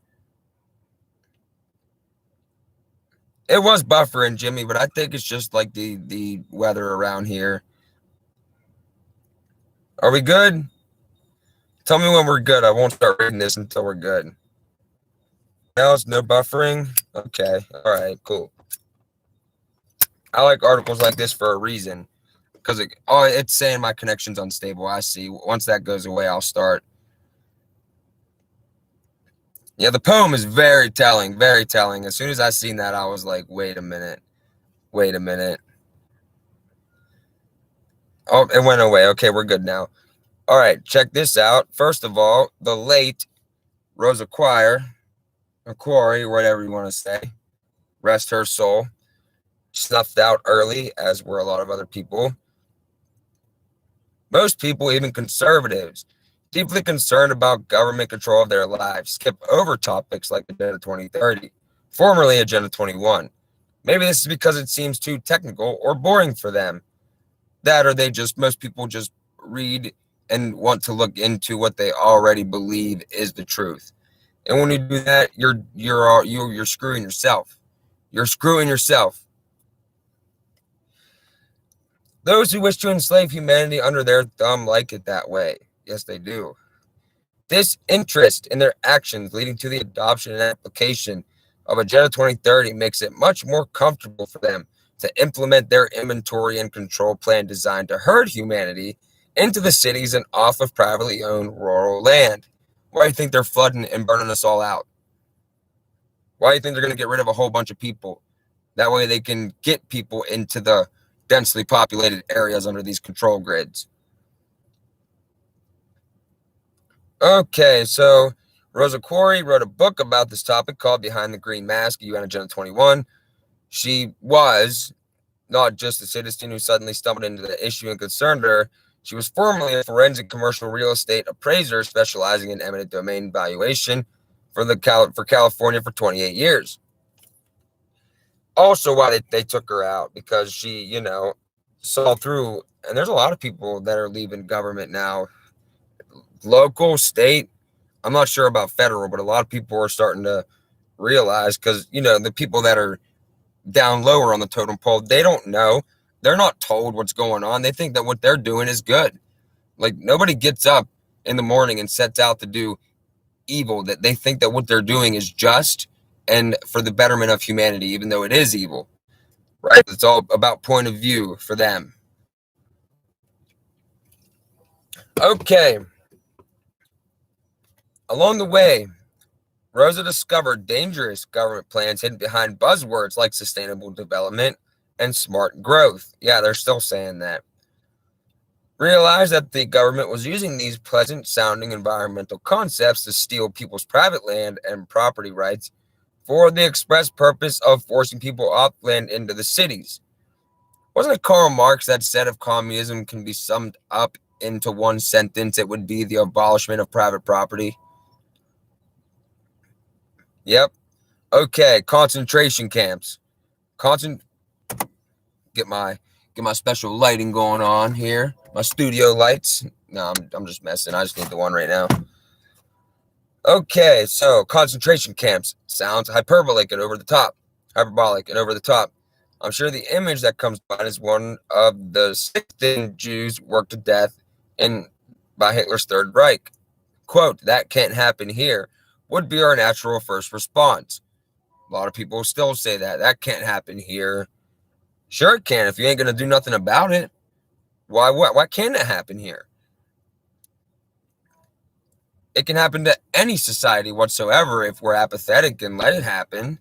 Speaker 1: It was buffering, Jimmy, but I think it's just like the weather around here. Are we good? Tell me when we're good. I won't start reading this until we're good. Now it's no buffering? Okay. All right, cool. I like articles like this for a reason. Because it's saying my connection's unstable. I see. Once that goes away, I'll start. Yeah, the poem is very telling, very telling. As soon as I seen that, I was like, wait a minute. Wait a minute. Oh, it went away. Okay, we're good now. All right, check this out. First of all, the late Rosa Quire. or Corey, or whatever you want to say, rest her soul, snuffed out early, as were a lot of other people. Most people, even conservatives, deeply concerned about government control of their lives, skip over topics like Agenda 2030, formerly Agenda 21. Maybe this is because it seems too technical or boring for them. That, or most people just read and want to look into what they already believe is the truth. And when you do that, you're screwing yourself. You're screwing yourself. Those who wish to enslave humanity under their thumb like it that way. Yes, they do. This interest in their actions leading to the adoption and application of Agenda 2030 makes it much more comfortable for them to implement their inventory and control plan designed to herd humanity into the cities and off of privately owned rural land. Why do you think they're flooding and burning us all out? Why do you think they're going to get rid of a whole bunch of people? That way they can get people into the densely populated areas under these control grids. Okay, so Rosa Quarry wrote a book about this topic called Behind the Green Mask, UN Agenda 21. She was not just a citizen who suddenly stumbled into the issue and concerned her. She was formerly a forensic commercial real estate appraiser specializing in eminent domain valuation for California for 28 years. Also, why they took her out, because she, saw through, and there's a lot of people that are leaving government now, local, state. I'm not sure about federal, but a lot of people are starting to realize, because, the people that are down lower on the totem pole, they don't know. They're not told what's going on. They think that what they're doing is good. Like, nobody gets up in the morning and sets out to do evil. That they think that what they're doing is just and for the betterment of humanity, even though it is evil, right? It's all about point of view for them. Okay. Along the way, Rosa discovered dangerous government plans hidden behind buzzwords like sustainable development and smart growth. Yeah, they're still saying that. Realized that the government was using these pleasant-sounding environmental concepts to steal people's private land and property rights for the express purpose of forcing people off land into the cities. Wasn't it Karl Marx that said if communism can be summed up into one sentence, it would be the abolishment of private property? Yep. Okay, concentration camps. Get my special lighting going on here. My studio lights. No, I'm just messing. I just need the one right now. Okay, so concentration camps sounds hyperbolic and over the top. I'm sure the image that comes to mind is one of the 16 Jews worked to death by Hitler's Third Reich. Quote, "That can't happen here," would be our natural first response. A lot of people still say that. That can't happen here. Sure it can, if you ain't going to do nothing about it. Why can't it happen here? It can happen to any society whatsoever if we're apathetic and let it happen,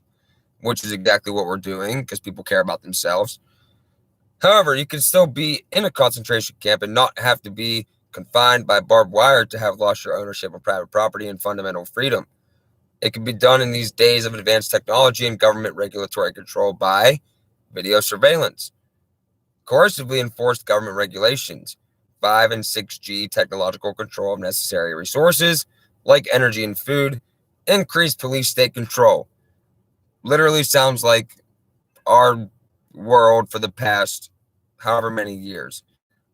Speaker 1: which is exactly what we're doing because people care about themselves. However, you can still be in a concentration camp and not have to be confined by barbed wire to have lost your ownership of private property and fundamental freedom. It can be done in these days of advanced technology and government regulatory control by video surveillance, coercively enforced government regulations, 5 and 6G technological control of necessary resources like energy and food, increased police state control. Literally sounds like our world for the past however many years.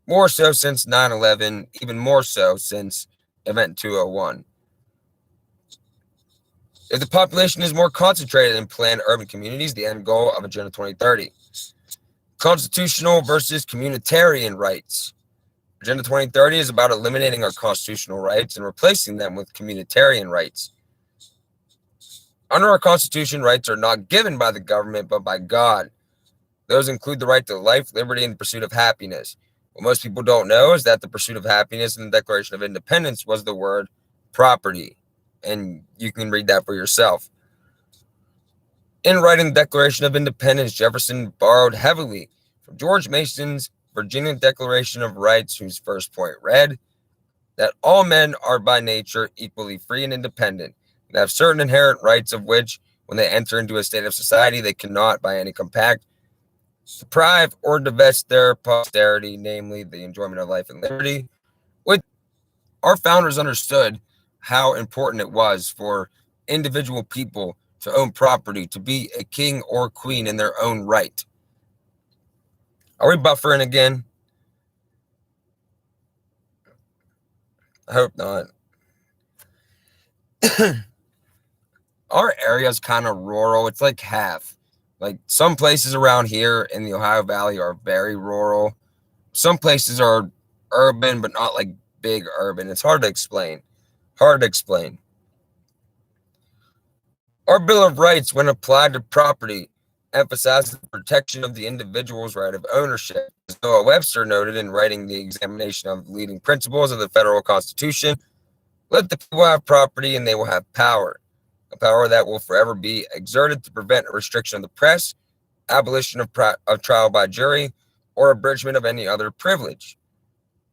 Speaker 1: More so since 9/11, even more so since Event 201. If the population is more concentrated in planned urban communities, the end goal of Agenda 2030. Constitutional versus communitarian rights. Agenda 2030 is about eliminating our constitutional rights and replacing them with communitarian rights. Under our Constitution, rights are not given by the government, but by God. Those include the right to life, liberty, and the pursuit of happiness. What most people don't know is that the pursuit of happiness in the Declaration of Independence was the word property. And you can read that for yourself. In writing the Declaration of Independence, Jefferson borrowed heavily from George Mason's Virginia Declaration of Rights, whose first point read that all men are by nature equally free and independent, and have certain inherent rights of which, when they enter into a state of society, they cannot, by any compact, deprive or divest their posterity, namely the enjoyment of life and liberty. Which our founders understood how important it was for individual people to own property, to be a king or queen in their own right. Are we buffering again? I hope not. Our area is kind of rural. It's like half. Like some places around here in the Ohio Valley are very rural. Some places are urban, but not like big urban. It's hard to explain. Hard to explain. Our Bill of Rights, when applied to property, emphasizes the protection of the individual's right of ownership. As Noah Webster noted in writing the examination of the leading principles of the federal Constitution, let the people have property and they will have power, a power that will forever be exerted to prevent a restriction of the press, abolition of trial by jury, or abridgment of any other privilege.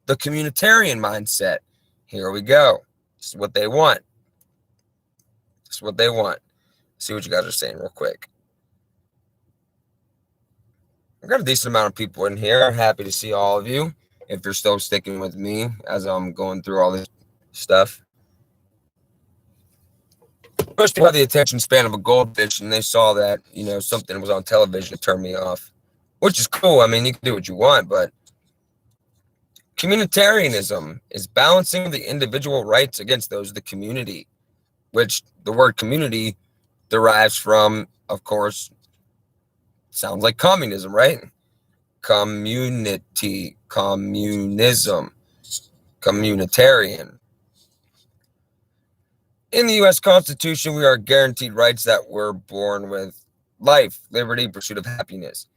Speaker 1: The communitarian mindset. Here we go. This is what they want. This is what they want. See what you guys are saying real quick. I've got a decent amount of people in here. I'm happy to see all of you. If you're still sticking with me as I'm going through all this stuff. Most people have the attention span of a goldfish, and they saw that, something was on television to turn me off, which is cool. I mean, you can do what you want, but communitarianism is balancing the individual rights against those of the community, which the word community derives from, of course, sounds like communism, right? Community, communism, communitarian. In the U.S. Constitution, we are guaranteed rights that we're born with: life, liberty, pursuit of happiness.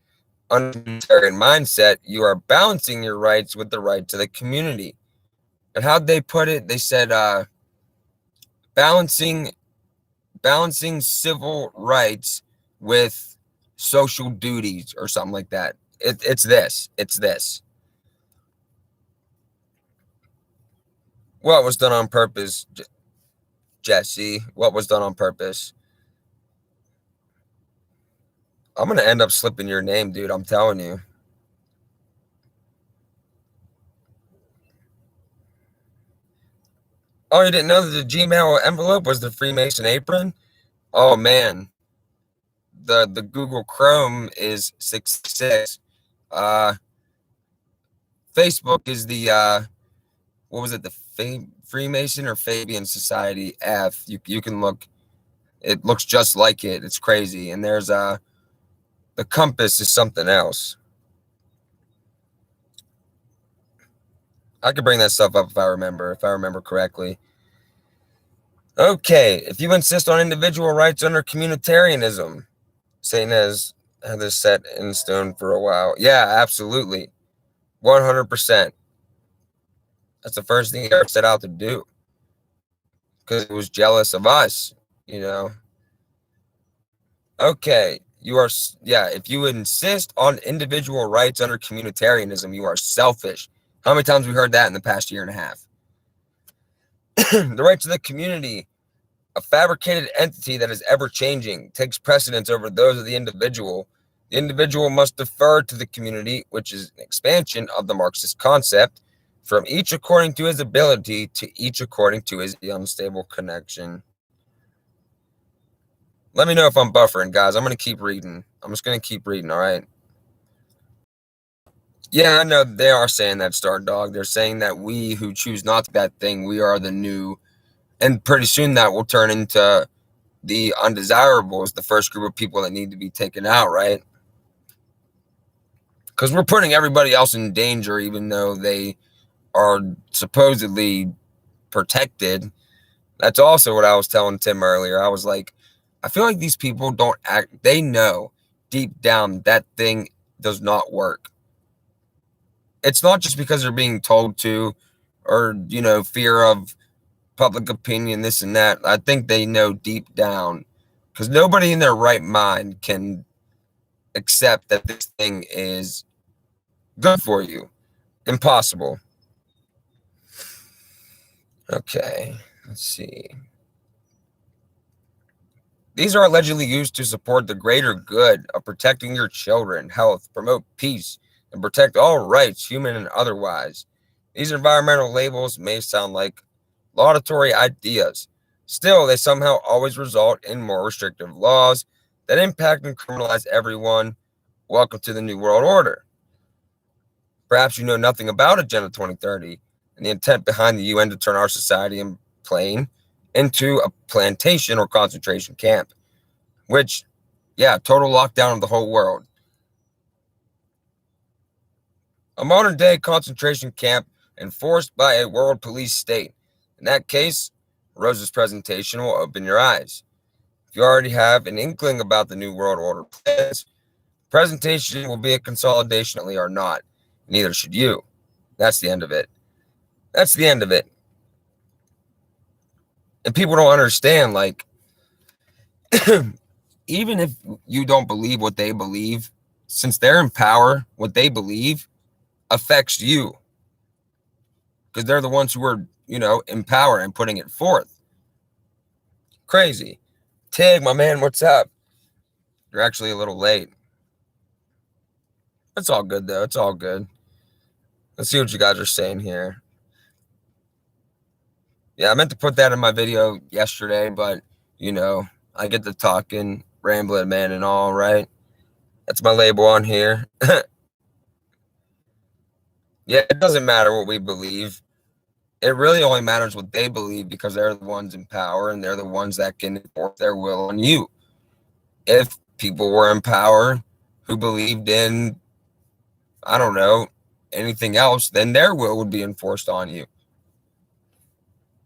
Speaker 1: Under the communitarian mindset, you are balancing your rights with the right to the community. And how'd they put it? They said balancing civil rights with social duties or something like that. It's this. What was done on purpose, Jesse? What was done on purpose? I'm going to end up slipping your name, dude. I'm telling you. Oh, you didn't know that the Gmail envelope was the Freemason apron? Oh, man. The Google Chrome is 666. Facebook is the, what was it? The Freemason or Fabian Society F. You can look. It looks just like it. It's crazy. And there's the compass is something else. I could bring that stuff up if I remember correctly. Okay, if you insist on individual rights under communitarianism, Satan has had this set in stone for a while. Yeah, absolutely. 100%. That's the first thing he ever set out to do. Because he was jealous of us, Okay, if you insist on individual rights under communitarianism, you are selfish. How many times have we heard that in the past year and a half? The rights of the community, a fabricated entity that is ever changing, takes precedence over those of the individual. The individual must defer to the community, which is an expansion of the Marxist concept, from each according to his ability to each according to his unstable connection. Let me know if I'm buffering, guys. I'm going to keep reading. I'm just going to keep reading, all right? Yeah, I know they are saying that, Star Dog. They're saying that we who choose not to that thing, we are the new. And pretty soon that will turn into the undesirables, the first group of people that need to be taken out, right? Because we're putting everybody else in danger, even though they are supposedly protected. That's also what I was telling Tim earlier. I was like, I feel like these people don't act. They know deep down that thing does not work. It's not just because they're being told to, or, fear of public opinion, this and that. I think they know deep down, because nobody in their right mind can accept that this thing is good for you. Impossible. Okay, let's see. These are allegedly used to support the greater good of protecting your children, health, promote peace, and protect all rights, human and otherwise. These environmental labels may sound like laudatory ideas. Still, they somehow always result in more restrictive laws that impact and criminalize everyone. Welcome to the New World Order. Perhaps you know nothing about Agenda 2030 and the intent behind the UN to turn our society and plane into a plantation or concentration camp, which, yeah, total lockdown of the whole world. A modern day concentration camp enforced by a world police state. In that case, Rose's presentation will open your eyes. If you already have an inkling about the New World Order plans, presentation will be a consolidation or not. Neither should you. That's the end of it. That's the end of it. And people don't understand, like, even if you don't believe what they believe, since they're in power, what they believe affects you. Because they're the ones who are, in power and putting it forth. Crazy. Tig, my man, what's up? You're actually a little late. It's all good, though. It's all good. Let's see what you guys are saying here. Yeah, I meant to put that in my video yesterday, but, I get to talking, rambling, man, and all, right? That's my label on here. Yeah, it doesn't matter what we believe. It really only matters what they believe because they're the ones in power and they're the ones that can enforce their will on you. If people were in power who believed in, I don't know, anything else, then their will would be enforced on you.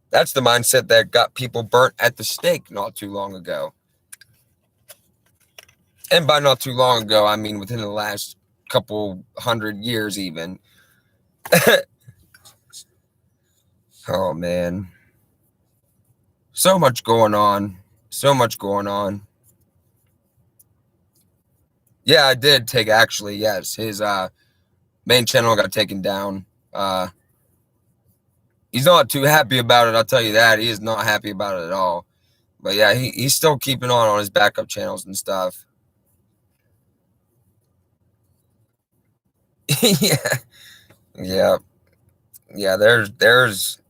Speaker 1: That's the mindset that got people burnt at the stake not too long ago. And by not too long ago, I mean within the last couple 100 years even. Oh, man. So much going on. So much going on. Yeah, I did take, actually, yes. His main channel got taken down. He's not too happy about it, I'll tell you that. He is not happy about it at all. But yeah, he's still keeping on his backup channels and stuff. Yeah. Yeah. Yeah, there's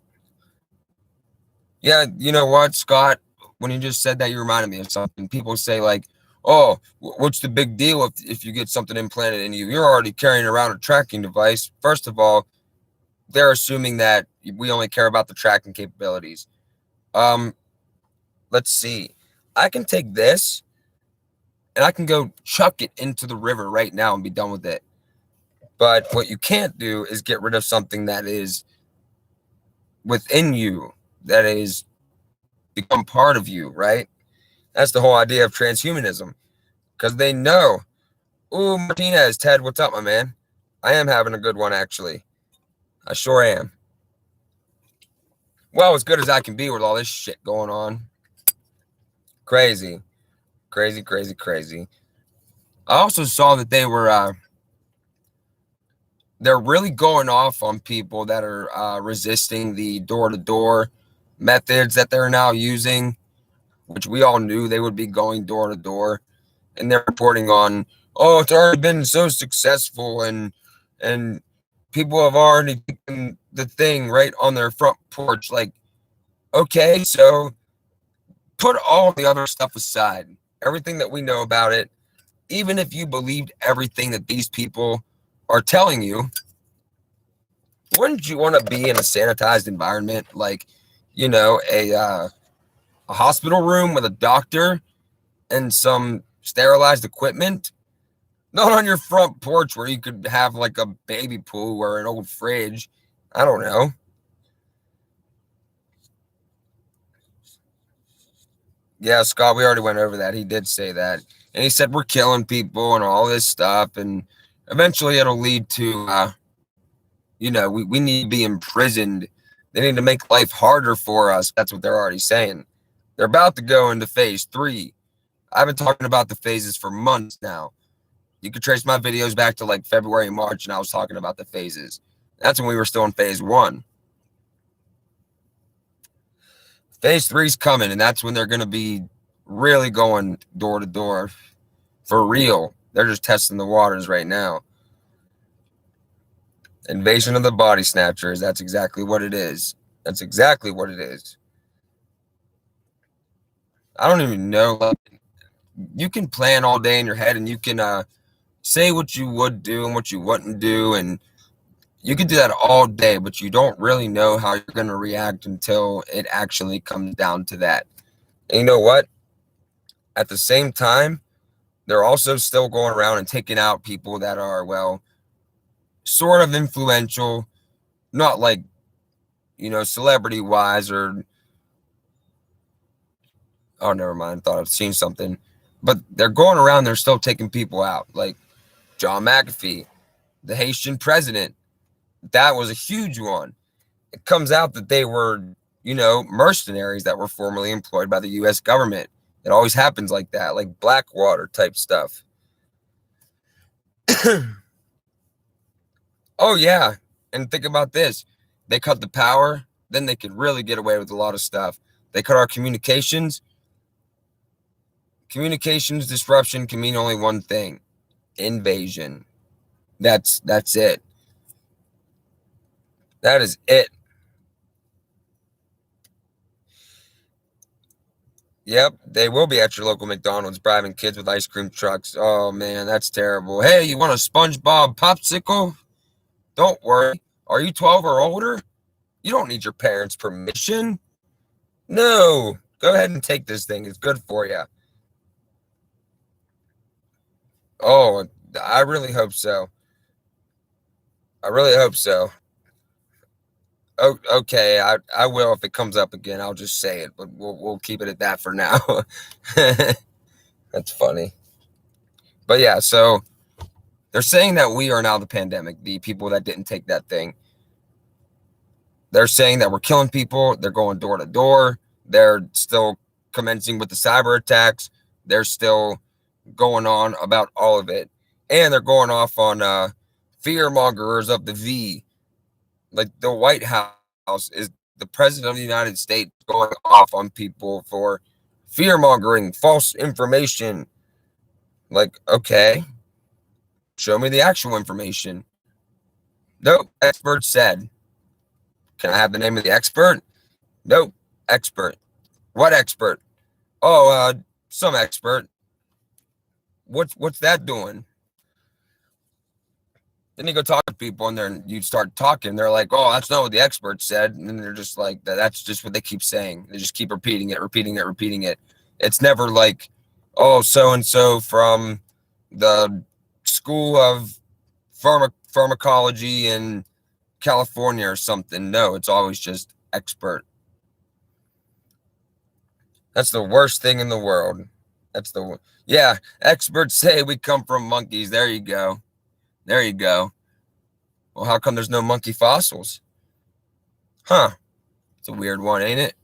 Speaker 1: yeah, you know what, Scott? When you just said that, you reminded me of something. People say, like, oh, what's the big deal if you get something implanted in you? You're already carrying around a tracking device. First of all, they're assuming that we only care about the tracking capabilities. Let's see. I can take this and I can go chuck it into the river right now and be done with it. But what you can't do is get rid of something that is within you, that is become part of you, right? That's the whole idea of transhumanism. Because they know. Ooh, Martinez, Ted, what's up, my man? I am having a good one, actually. I sure am. Well, as good as I can be with all this shit going on. Crazy. Crazy, crazy, crazy. I also saw that they're really going off on people that are resisting the door-to-door methods that they're now using, which we all knew they would be going door-to-door. And they're reporting on, oh, it's already been so successful, and people have already taken the thing right on their front porch. Like, okay, so put all the other stuff aside, everything that we know about it. Even if you believed everything that these people are telling you, wouldn't you want to be in a sanitized environment, like, a hospital room with a doctor and some sterilized equipment? Not on your front porch where you could have like a baby pool or an old fridge. I don't know. Yeah, Scott, we already went over that. He did say that. And he said we're killing people and all this stuff. And eventually it'll lead to, we need to be imprisoned. They need to make life harder for us. That's what they're already saying. They're about to go into phase 3. I've been talking about the phases for months now. You could trace my videos back to like February, March, and I was talking about the phases. That's when we were still in phase 1. Phase 3 is coming, and that's when they're going to be really going door to door for real. They're just testing the waters right now. Invasion of the body snatchers. That's exactly what it is. That's exactly what it is. I don't even know. Like, you can plan all day in your head, and you can say what you would do and what you wouldn't do, and you can do that all day, but you don't really know how you're going to react until it actually comes down to that. And you know what? At the same time, they're also still going around and taking out people that are, well, sort of influential, not like, celebrity wise or, oh, never mind. Thought I've seen something. But they're going around, they're still taking people out. Like John McAfee, the Haitian president. That was a huge one. It comes out that they were, mercenaries that were formerly employed by the U.S. government. It always happens like that, like Blackwater type stuff. Oh, yeah. And think about this. They cut the power, then they could really get away with a lot of stuff. They cut our communications. Communications disruption can mean only one thing: invasion. That's it. That is it. Yep, they will be at your local McDonald's bribing kids with ice cream trucks. Oh, man, that's terrible. Hey, you want a SpongeBob popsicle? Don't worry. Are you 12 or older? You don't need your parents' permission. No, go ahead and take this thing. It's good for you. Oh, I really hope so. I really hope so. Oh, okay, I will if it comes up again. I'll just say it, but we'll keep it at that for now. That's funny. But yeah, so they're saying that we are now the pandemic, the people that didn't take that thing. They're saying that we're killing people. They're going door to door. They're still commencing with the cyber attacks. They're still going on about all of it. And they're going off on fear mongers of the V. Like the White House is the president of the United States going off on people for fear mongering, false information. Like, okay, show me the actual information. Nope, expert said. Can I have the name of the expert? Nope, expert. What expert? Oh, some expert. What's that doing? Then you go talk to people, and you start talking. They're like, "Oh, that's not what the expert said," and then they're just like, "That's just what they keep saying." They just keep repeating it, repeating it, repeating it. It's never like, "Oh, so and so from the School of Pharmacology in California or something." No, it's always just expert. That's the worst thing in the world. Yeah. Experts say we come from monkeys. There you go. There you go. Well, how come there's no monkey fossils? Huh. It's a weird one, ain't it?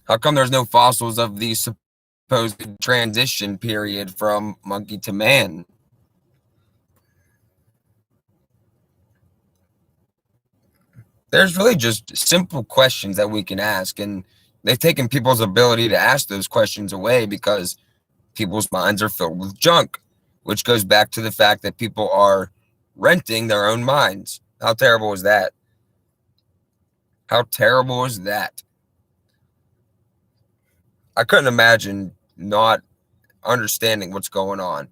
Speaker 1: How come there's no fossils of the supposed transition period from monkey to man? There's really just simple questions that we can ask, and they've taken people's ability to ask those questions away because people's minds are filled with junk, which goes back to the fact that people are renting their own minds. How terrible is that? How terrible is that? I couldn't imagine not understanding what's going on.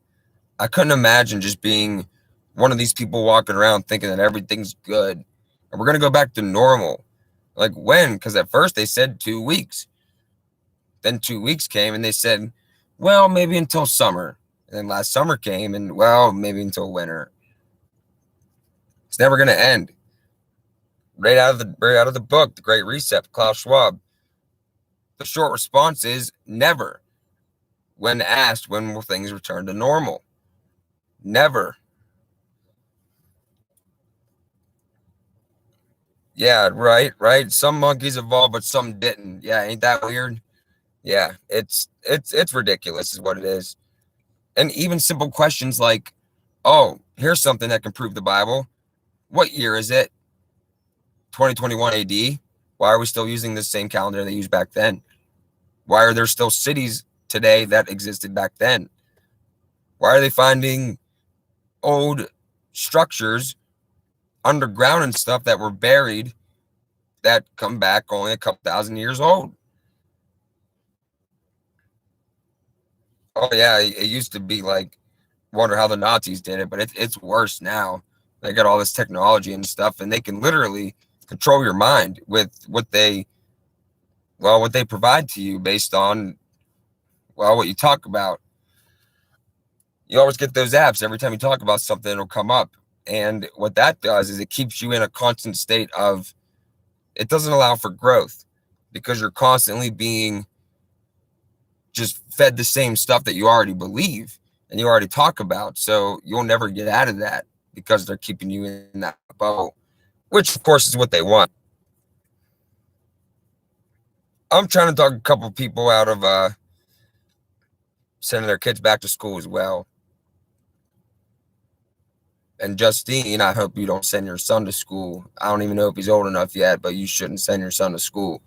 Speaker 1: I couldn't imagine just being one of these people walking around thinking that everything's good and we're going to go back to normal. Like when? Because at first they said 2 weeks. Then 2 weeks came and they said, well, maybe until summer. And then last summer came and, well, maybe until winter. It's never going to end. Right out of the book, The Great Reset, Klaus Schwab. The short response is never. When asked, when will things return to normal? Never. Yeah, right. Some monkeys evolved, but some didn't. Yeah, ain't that weird? Yeah, it's ridiculous, is what it is. And even simple questions like, "Oh, here's something that can prove the Bible. What year is it? 2021 AD? Why are we still using the same calendar they used back then? Why are there still cities today that existed back then? Why are they finding old structures underground and stuff that were buried that come back only a couple thousand years old? Oh yeah, it used to be like, wonder how the Nazis did it, but it's worse now. They got all this technology and stuff, and they can literally control your mind with what they provide to you based on what you talk about. You always get those apps every time you talk about something, it'll come up, and what that does is it keeps you in a constant state of, it doesn't allow for growth because you're constantly being just fed the same stuff that you already believe and you already talk about. So you'll never get out of that because they're keeping you in that bubble, which of course is what they want. I'm trying to talk a couple of people out of sending their kids back to school as well. And Justine, I hope you don't send your son to school. I don't even know if he's old enough yet, but you shouldn't send your son to school.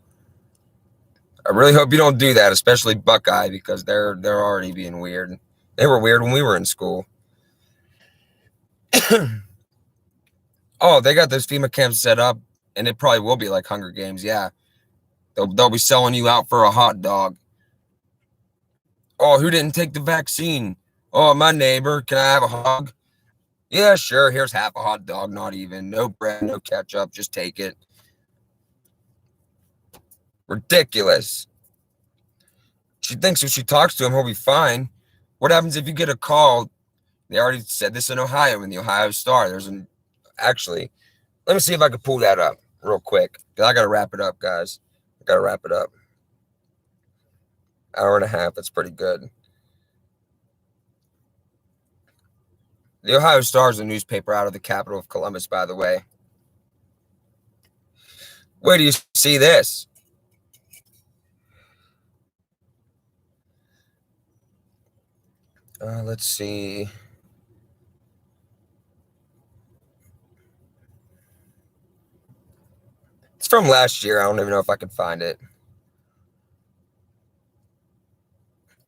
Speaker 1: I really hope you don't do that, especially Buckeye, because they're already being weird. They were weird when we were in school. Oh, they got those FEMA camps set up, and it probably will be like Hunger Games. Yeah, they'll be selling you out for a hot dog. Oh, who didn't take the vaccine? Oh, my neighbor. Can I have a hug? Yeah, sure. Here's half a hot dog. Not even. No bread, no ketchup. Just take it. Ridiculous. She thinks if she talks to him, he'll be fine. What happens if you get a call? They already said this in Ohio, in the Ohio Star. Actually, let me see if I can pull that up real quick. I got to wrap it up, guys. I got to wrap it up. Hour and a half. That's pretty good. The Ohio Star is a newspaper out of the capital of Columbus, by the way. Where do you see this? Let's see. It's from last year. I don't even know if I can find it.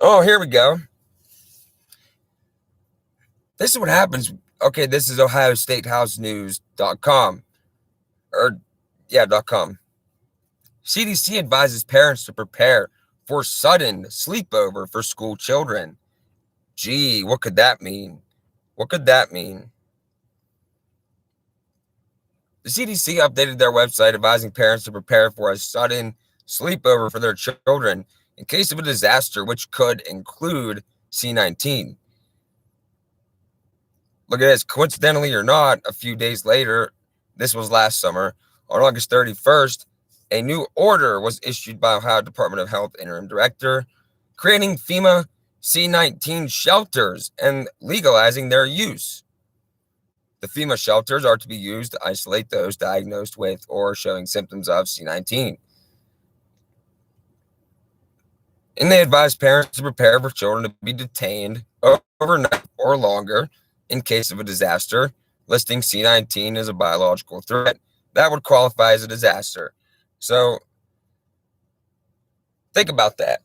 Speaker 1: Oh, here we go. This is what happens. Okay, this is OhioStateHouseNews.com. .com. CDC advises parents to prepare for sudden sleepover for school children. Gee, what could that mean? What could that mean? The CDC updated their website advising parents to prepare for a sudden sleepover for their children in case of a disaster, which could include C-19. Look at this. Coincidentally or not, a few days later, this was last summer, on August 31st, a new order was issued by Ohio Department of Health interim director, creating FEMA C-19 shelters and legalizing their use. The FEMA shelters are to be used to isolate those diagnosed with or showing symptoms of C-19. And they advise parents to prepare for children to be detained overnight or longer in case of a disaster, listing C-19 as a biological threat that would qualify as a disaster. So think about that.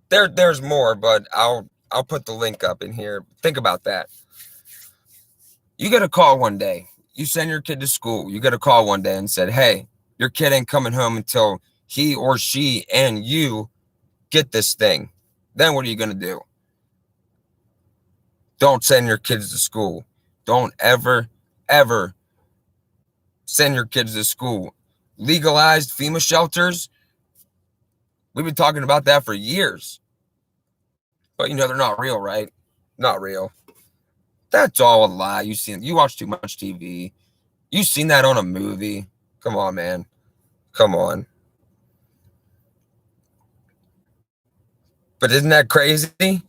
Speaker 1: There's more, but I'll put the link up in here. Think about that. You get a call one day. You send your kid to school. You get a call one day and said, hey, your kid ain't coming home until he or she and you get this thing. Then what are you going to do? Don't send your kids to school. Don't ever, ever send your kids to school. Legalized FEMA shelters. We've been talking about that for years. But they're not real, right? Not real. That's all a lie. You watch too much TV. You've seen that on a movie. Come on, man. Come on. But isn't that crazy?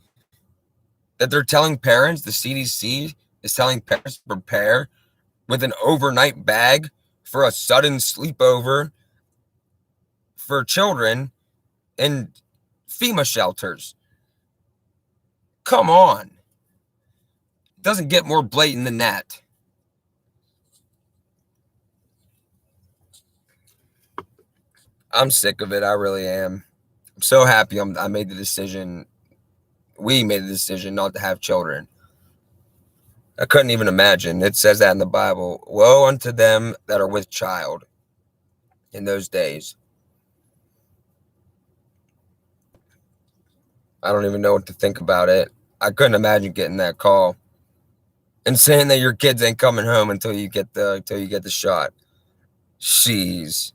Speaker 1: That they're telling parents, the CDC is telling parents to prepare with an overnight bag for a sudden sleepover for children in FEMA shelters. Come on. It doesn't get more blatant than that. I'm sick of it. I really am. I'm so happy I made the decision. We made the decision not to have children. I couldn't even imagine. It says that in the Bible. Woe unto them that are with child in those days. I don't even know what to think about it. I couldn't imagine getting that call and saying that your kids ain't coming home until you get the shot. She's.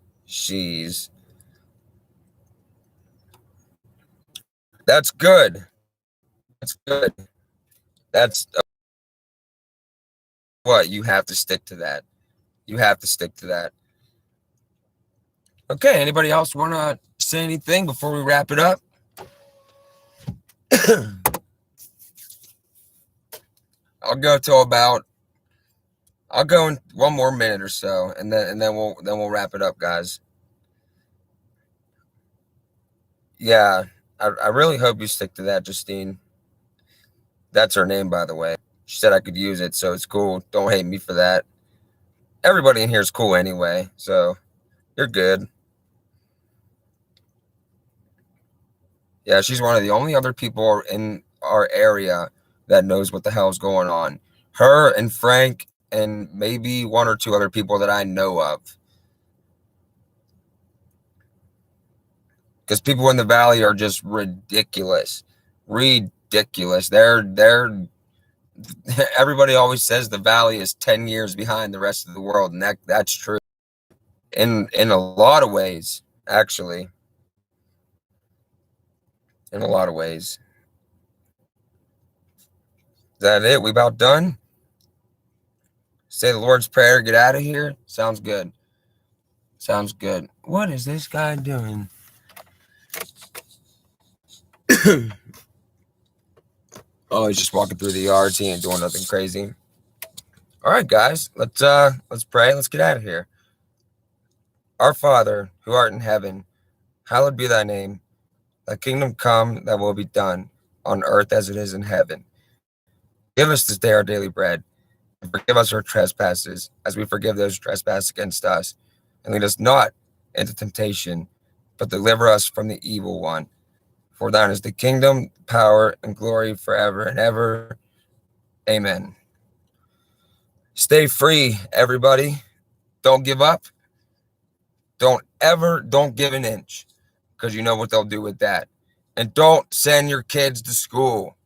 Speaker 1: That's good. That's good. That's what you have to stick to that. You have to stick to that. Okay. Anybody else want to say anything before we wrap it up? I'll go till about. I'll go in one more minute or so, and then we'll wrap it up, guys. Yeah, I really hope you stick to that, Justine. That's her name, by the way. She said I could use it, so it's cool. Don't hate me for that. Everybody in here is cool anyway, so you're good. Yeah, she's one of the only other people in our area that knows what the hell's going on. Her and Frank and maybe one or two other people that I know of. Because people in the valley are just ridiculous. Ridiculous. They're everybody always says the valley is 10 years behind the rest of the world, and that's true. In a lot of ways, actually. In a lot of ways. Is that it? We about done? Say the Lord's Prayer, get out of here? Sounds good. Sounds good. What is this guy doing? Oh, he's just walking through the yards. He ain't doing nothing crazy. All right, guys. Let's pray. Let's get out of here. Our Father, who art in heaven, hallowed be thy name. Thy kingdom come, thy will be done, on earth as it is in heaven. Give us this day our daily bread, and forgive us our trespasses, as we forgive those who trespass against us. And lead us not into temptation, but deliver us from the evil one. For thine is the kingdom, power, and glory forever and ever. Amen. Stay free, everybody. Don't give up. Don't give an inch, because you know what they'll do with that. And don't send your kids to school.